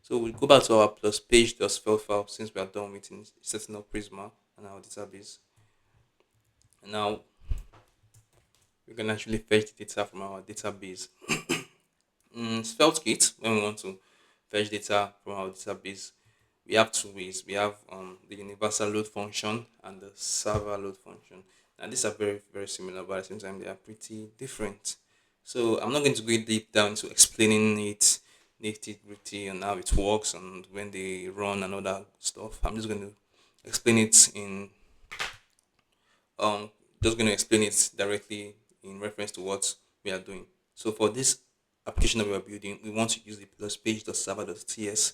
So we go back to our plus page.svelte file since we are done with setting up Prisma and our database. And now we can actually fetch the data from our database. SvelteKit, when we want to fetch data from our database, we have two ways. We have the universal load function and the server load function. Now these are very very similar, but at the same time they are pretty different. So I'm not going to go deep down to explaining it nitty gritty and how it works and when they run and all that stuff. I'm just going to explain it in um just going to explain it directly in reference to what we are doing. So for this application that we are building, we want to use the plus page.server.ts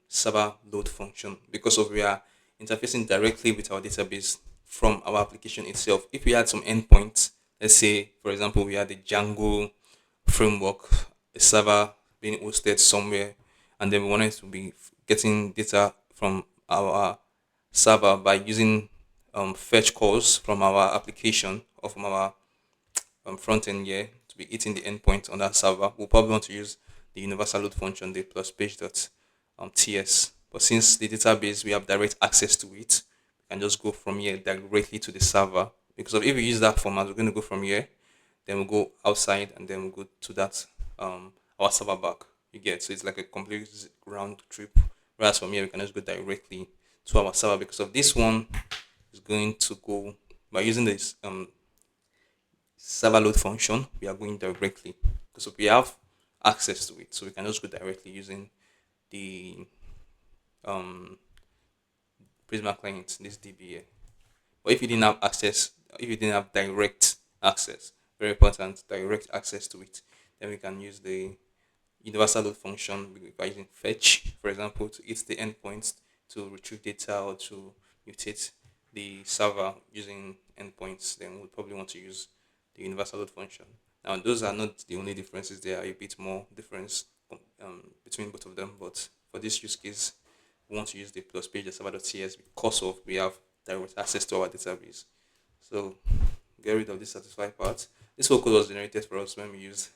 server load function because of we are interfacing directly with our database from our application itself. If we had some endpoints, let's say for example we had a Django framework, a server being hosted somewhere, and then we wanted to be getting data from our server by using fetch calls from our application or from our front end here to be hitting the endpoint on that server. We'll probably want to use the universal load function, the plus page.ts. But since the database we have direct access to it, we can just go from here directly to the server. Because if we use that format, we're going to go from here, then we'll go outside, and then we'll go to that our server back. You get, so it's like a complete round trip. Whereas from here, we can just go directly to our server because of this one is going to go by using this server load function. We are going directly because we have access to it, so we can just go directly using the um, Prisma client, this DB here. But if you didn't have access, if you didn't have direct access, very important, direct access to it, then we can use the universal load function by using fetch, for example, to hit the endpoints to retrieve data or to mutate the server using endpoints. Then we'll probably want to use the universal load function. Now, those are not the only differences. There are a bit more difference between both of them, but for this use case, we want to use the plus page server.ts because of we have direct access to our database. So get rid of this satisfy part. This whole code was generated for us when we used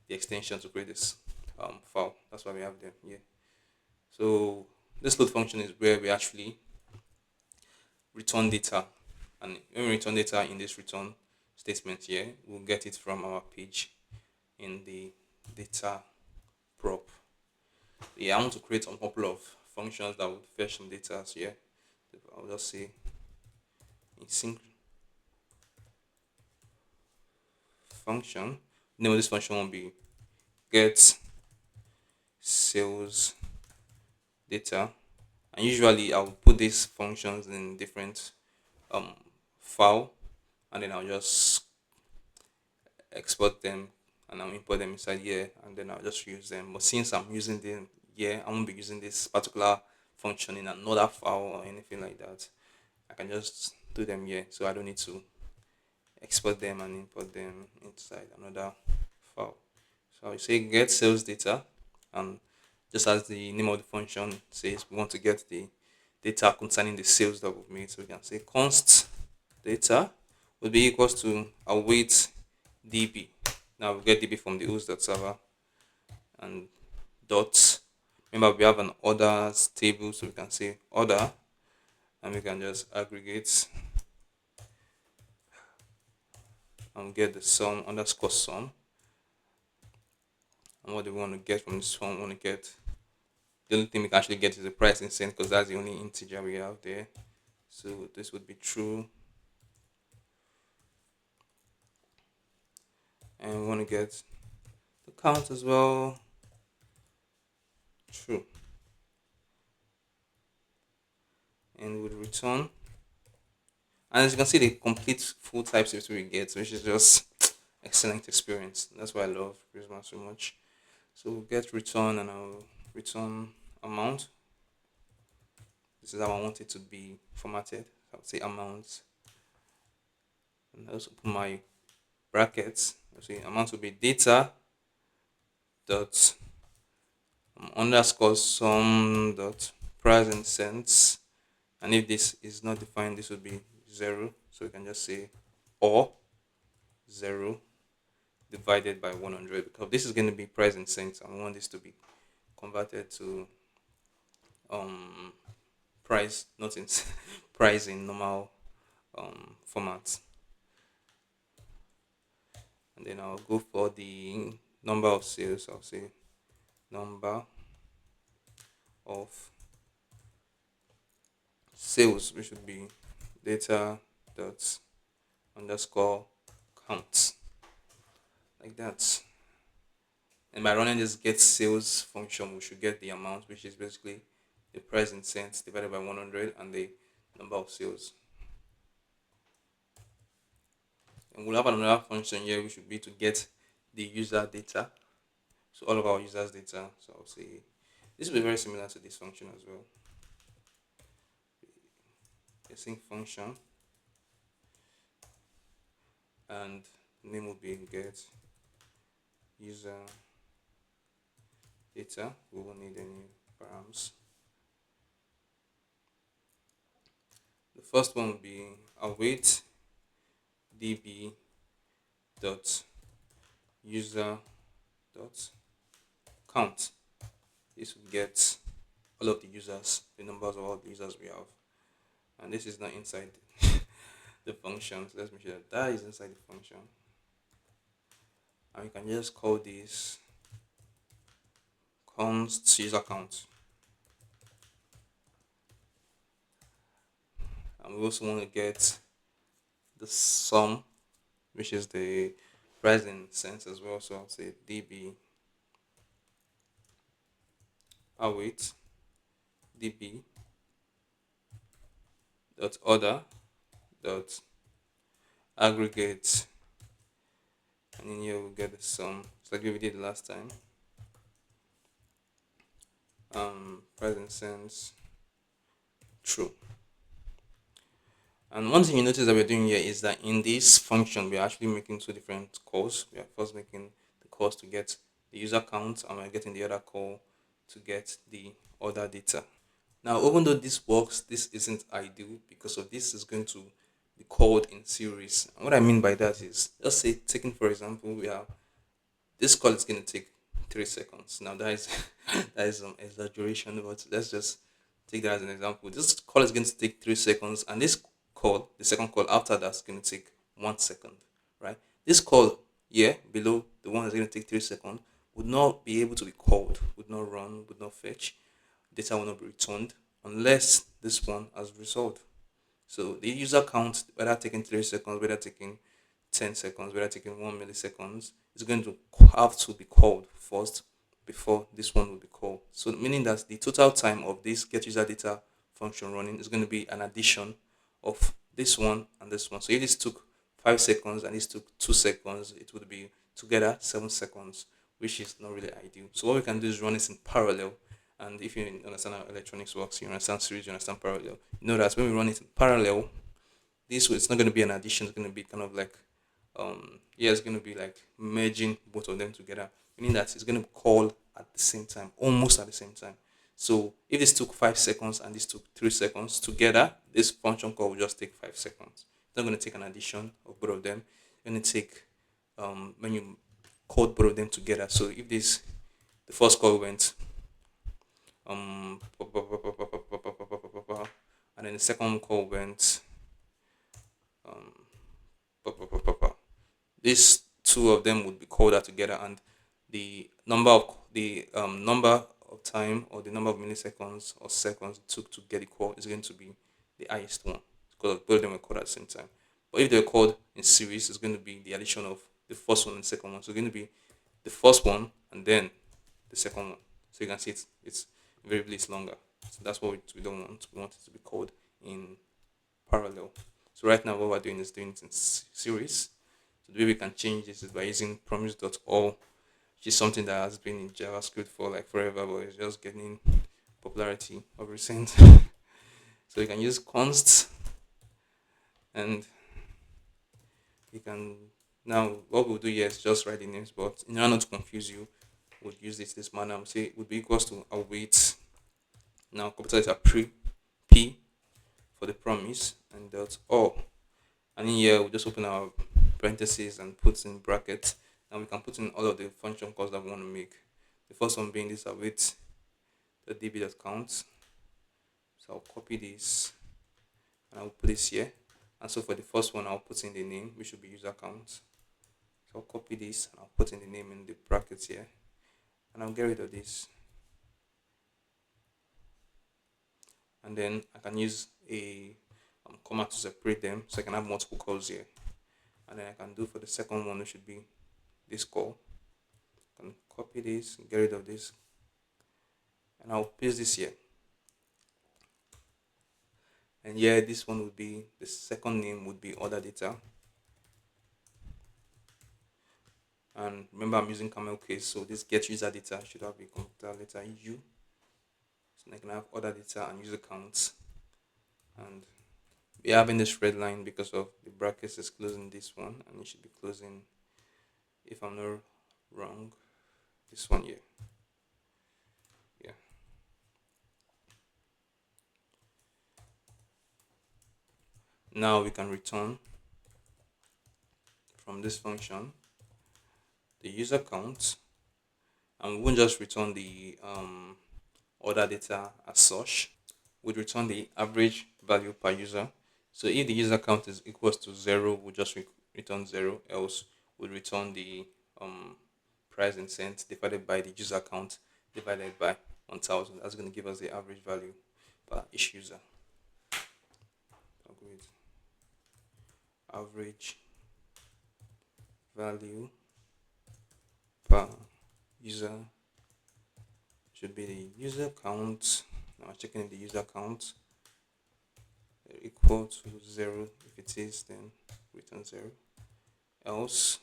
the extension to create this file. That's why we have them here. So this load function is where we actually return data, and when we return data in this return statement here, we'll get it from our page in the data prop. Yeah, I want to create a couple of functions that would fetch some data here. I'll just say in sync function. The name of this function will be get sales data, and usually I'll put these functions in different file, and then I'll just export them and I'll import them inside here, and then I'll just use them. But since I'm using them here, I won't be using this particular function in another file or anything like that. I can just do them here, so I don't need to export them and import them inside another file. So I say get sales data, and just as the name of the function says, we want to get the data concerning the sales that we've made. So we can say const data will be equals to await db. Now we get db from the host.server and dot. Remember we have an orders table, so we can say order, and we can just aggregate and get the sum underscore sum. And what do we want to get from this one? We want to get, the only thing we can actually get is the price in cent because that's the only integer we have there. So this would be true. And we want to get the count as well. True. And we'll return. And as you can see, the complete full TypeScript we get, which is just excellent experience. That's why I love Prisma so much. So we'll get return, and I'll return amount. This is how I want it to be formatted. I would say amount, and I also put my brackets. See, amount will be data dot underscore sum dot price in cents. And if this is not defined, this would be zero. So we can just say or zero divided by 100, because this is going to be price in cents, and we want this to be converted to um price, not in price in normal format. And then I'll go for the number of sales. I'll say number of sales, which should be data dot underscore count, like that. And by running this get sales function, we should get the amount, which is basically the price in cents divided by 100 and the number of sales. And we'll have another function here, which should be to get the user data. So all of our users data. So I'll say this will be very similar to this function as well. Async function, and name will be get user data. We won't need any params. The first one will be await db dot user dot count. This will get all of the users, the numbers of all the users we have, and this is not inside the function. So let's make sure that that is inside the function, and we can just call this const user count. And we also want to get the sum, which is the price in cents as well. So I'll say db await db dot order dot aggregate, and in here we'll get the sum, just like we did last time. Price in cents, true. And one thing you notice that we're doing here is that in this function, we're actually making two different calls. We are first making the calls to get the user count, and we're getting the other call to get the order data. Now, even though this works, this isn't ideal because of this is going to be called in series. And what I mean by that is, let's say, taking for example, we have this call is going to take 3 seconds. Now that is that is some exaggeration, but let's just take that as an example. This call is going to take 3 seconds, and this call, the second call after that, is going to take 1 second, right? This call here below, the one that's going to take 3 seconds, would not be able to be called, would not run, would not fetch, data will not be returned unless this one has resolved. So the user count, whether taking 3 seconds, whether taking 10 seconds, whether taking 1 milliseconds, is going to have to be called first before this one will be called. So meaning that the total time of this get user data function running is going to be an addition of this one and this one. So if this took 5 seconds and this took 2 seconds, it would be together 7 seconds, which is not really ideal. So what we can do is run this in parallel. And if you understand how electronics works, you understand series, you understand parallel. You know that when we run it in parallel, this way it's not going to be an addition. It's going to be kind of like, it's going to be like merging both of them together. Meaning that it's going to call at the same time, almost at the same time. So if this took 5 seconds and this took 3 seconds together, this function call will just take 5 seconds. It's not going to take an addition of both of them. It's going to take when you code both of them together. So if the first call went and then the second call went these two of them would be called out together, and the number of time or the number of milliseconds or seconds it took to get a call is going to be the highest one because both of them were called at the same time. But if they're called in series, it's going to be the addition of the first one and the second one. So it's going to be the first one and then the second one. So you can see it's invariably it's longer. So that's what we don't want. We want it to be called in parallel. So right now what we're doing is doing it in series. So the way we can change this is by using promise.all, which is something that has been in JavaScript for like forever, but it's just getting popularity of recent. So you can use const, and you can now what we'll do here is just write the names, but in order not to confuse you, we'll use this manner. We'll say it would be equals to await. Now capital letter P for the promise and dot all. And in here we'll just open our parentheses and put in brackets. And we can put in all of the function calls that we want to make. The first one being this await the db.count. So I'll copy this and I'll put this here. And so for the first one, I'll put in the name, which should be user count. So I'll copy this and I'll put in the name in the brackets here. And I'll get rid of this. And then I can use a comma to separate them so I can have multiple calls here. And then I can do for the second one, which should be this call. I can copy this, get rid of this, and I'll paste this here. And yeah, this one would be the second name would be other data. And remember, I'm using camel case, so this get user data should have a capital letter U. So I can have other data and user counts. And we're having this red line because of the brackets is closing this one, and it should be closing, if I'm not wrong, this one here. Yeah. Now we can return from this function the user count, and we won't just return the other data as such. We'd return the average value per user. So if the user count is equals to 0, we'll just return 0. Else we'll return the price in cents divided by the user count divided by 1000. That's going to give us the average value per each user. Agreed. Average value per user should be the user count. Now checking the user count equal to 0. If it is, then return 0. Else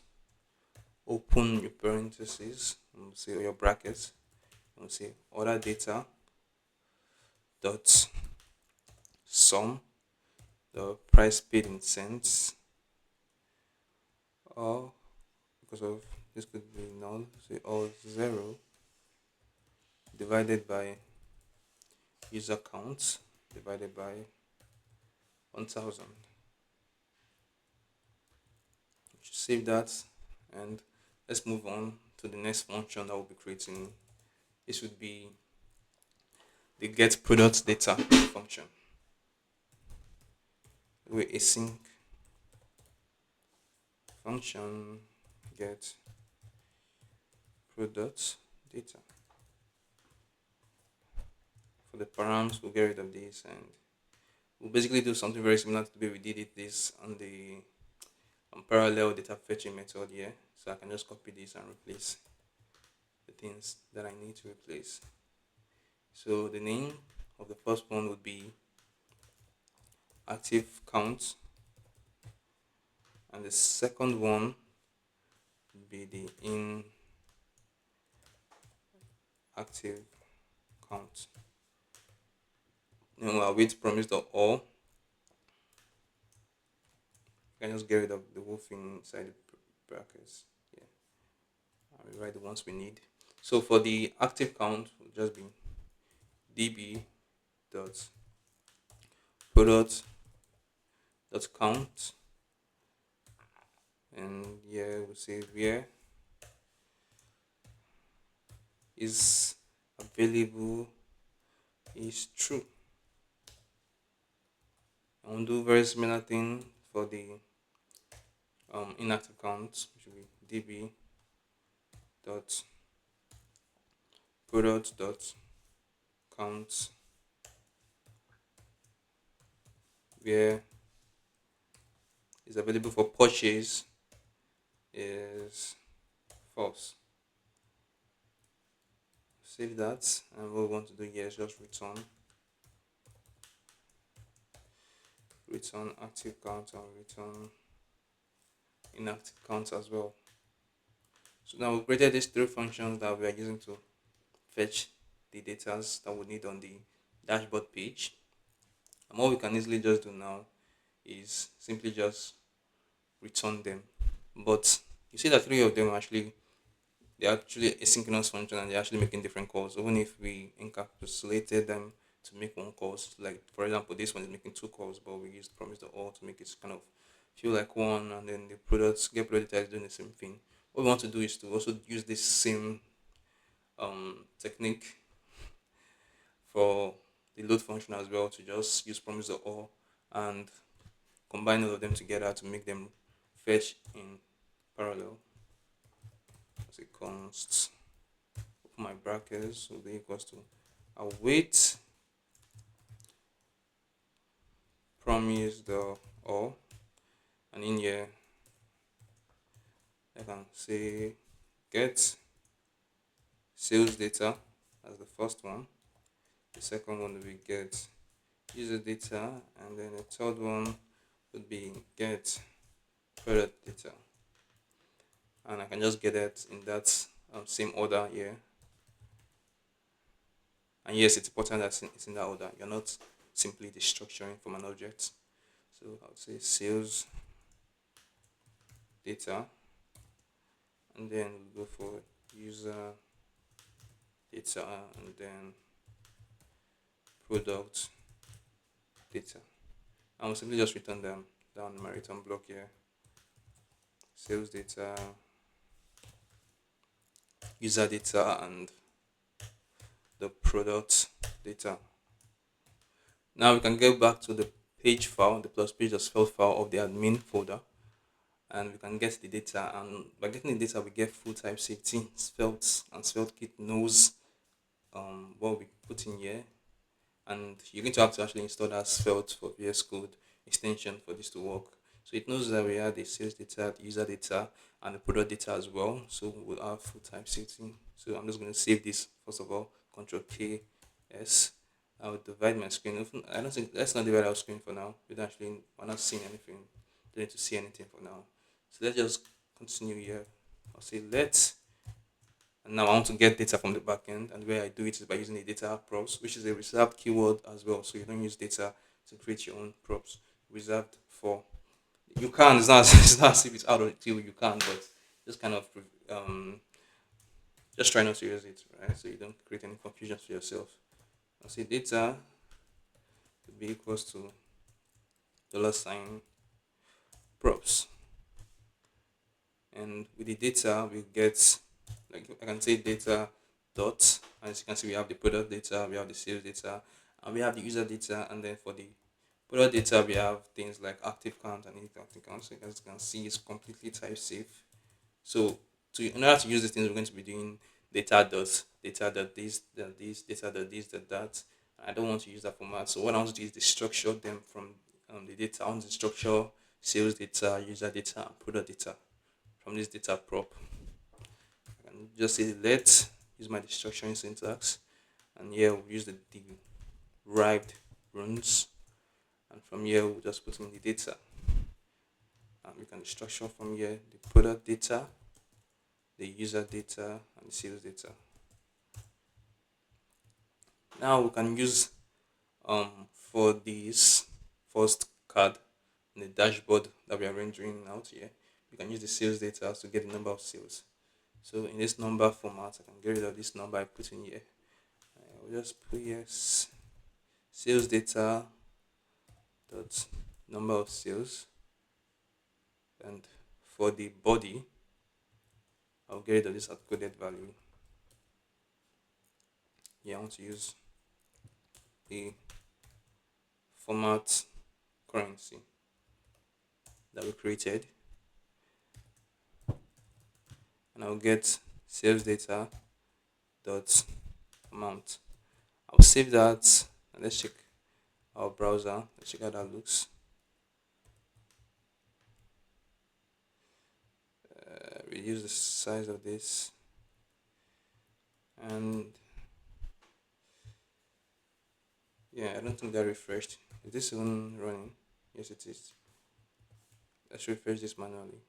open your parentheses and say your brackets and say other data dot sum the price paid in cents, or because of this could be null, say all 0 divided by user count divided by 1000. Save that, and let's move on to the next function that we'll be creating. This would be the get product data function. We async function get product data. For the params, we'll get rid of this, and we'll basically do something very similar to the way we did this on the parallel data fetching method here. So I can just copy this and replace the things that I need to replace. So the name of the first one would be active count, and the second one would be the inactive count. Now I'll wait promise.all. You can just get rid of the whole thing inside the brackets. Yeah, I'll rewrite the ones we need. So for the active count, will just be db dot product dot count, and yeah, we'll say where is available is true. And we'll do very similar thing for the inactive count, which will be db dot product dot count where is available for purchase is false. Save that, and what we want to do here is just return active count and return inactive count as well. So now we've created these three functions that we are using to fetch the data that we need on the dashboard page. And what we can easily just do now is simply just return them. But you see that three of them actually, they're actually asynchronous function and they're actually making different calls. Even if we encapsulated them to make one calls, like for example, this one is making two calls, but we used promise the all to make it kind of feel like one, and then the products get product data is doing the same thing. What we want to do is to also use this same technique for the load function as well, to just use promise the all and combine all of them together to make them fetch in parallel. As a const, open my brackets will be equals to await promise the all, and in here I can say get sales data as the first one. The second one will be get user data, and then the third one would be get product data. And I can just get it in that same order here. And yes, it's important that it's in that order. You're not simply destructuring from an object. So I would say sales data, and then we'll go for user data, and then product data. I will simply just return them down in my return block here. Sales data, user data, and the product data. Now we can get back to the page file, the plus page.svelte file of the admin folder, and we can get the data. And by getting the data, we get full type safety. Svelte and SvelteKit knows what we put in here, and you're going to have to actually install that Svelte for VS Code extension for this to work. So it knows that we have the sales data, the user data, and the product data as well. So we'll have full type safety. So I'm just going to save this first of all. Control K S. I'll divide my screen. I don't think, let's not divide our screen for now. We're not seeing anything. Don't need to see anything for now. So let's just continue here. I'll say let, and now I want to get data from the backend, and the way I do it is by using a data props, which is a reserved keyword as well. So you don't use data to create your own props. Reserved for, you can. It's not it's not as if it's out of the deal. You can, but just kind of um just try not to use it, right? So you don't create any confusion for yourself. I'll say data would be equals to $sign props, and with the data we get, like I can say data dot, as you can see we have the product data, we have the sales data, and we have the user data, and then for the product data we have things like active count and inactive count. So as you can see, it's completely type safe. So in order to use these things, we're going to be doing data dot this, data dot this, dot that. I don't want to use that format. So what I want to do is to structure them from the data. I want to structure sales data, user data, and product data from this data prop. I can just say let, use my destruction syntax, and here we'll use the derived runes, and from here we'll just put in the data, and we can structure from here the product data, the user data, and the sales data. Now we can use for this first card in the dashboard that we are rendering out here, we can use the sales data to get the number of sales. So in this number format, I can get rid of this number I put in here. I will just put here sales data dot number of sales, and for the body I'll get rid of this coded value. Here I want to use the format currency that we created, and I'll get sales data dot amount. I'll save that, and let's check our browser. Let's check how that looks. Reduce the size of this, and yeah, I don't think that refreshed. Is this even running? Yes, it is. Let's refresh this manually.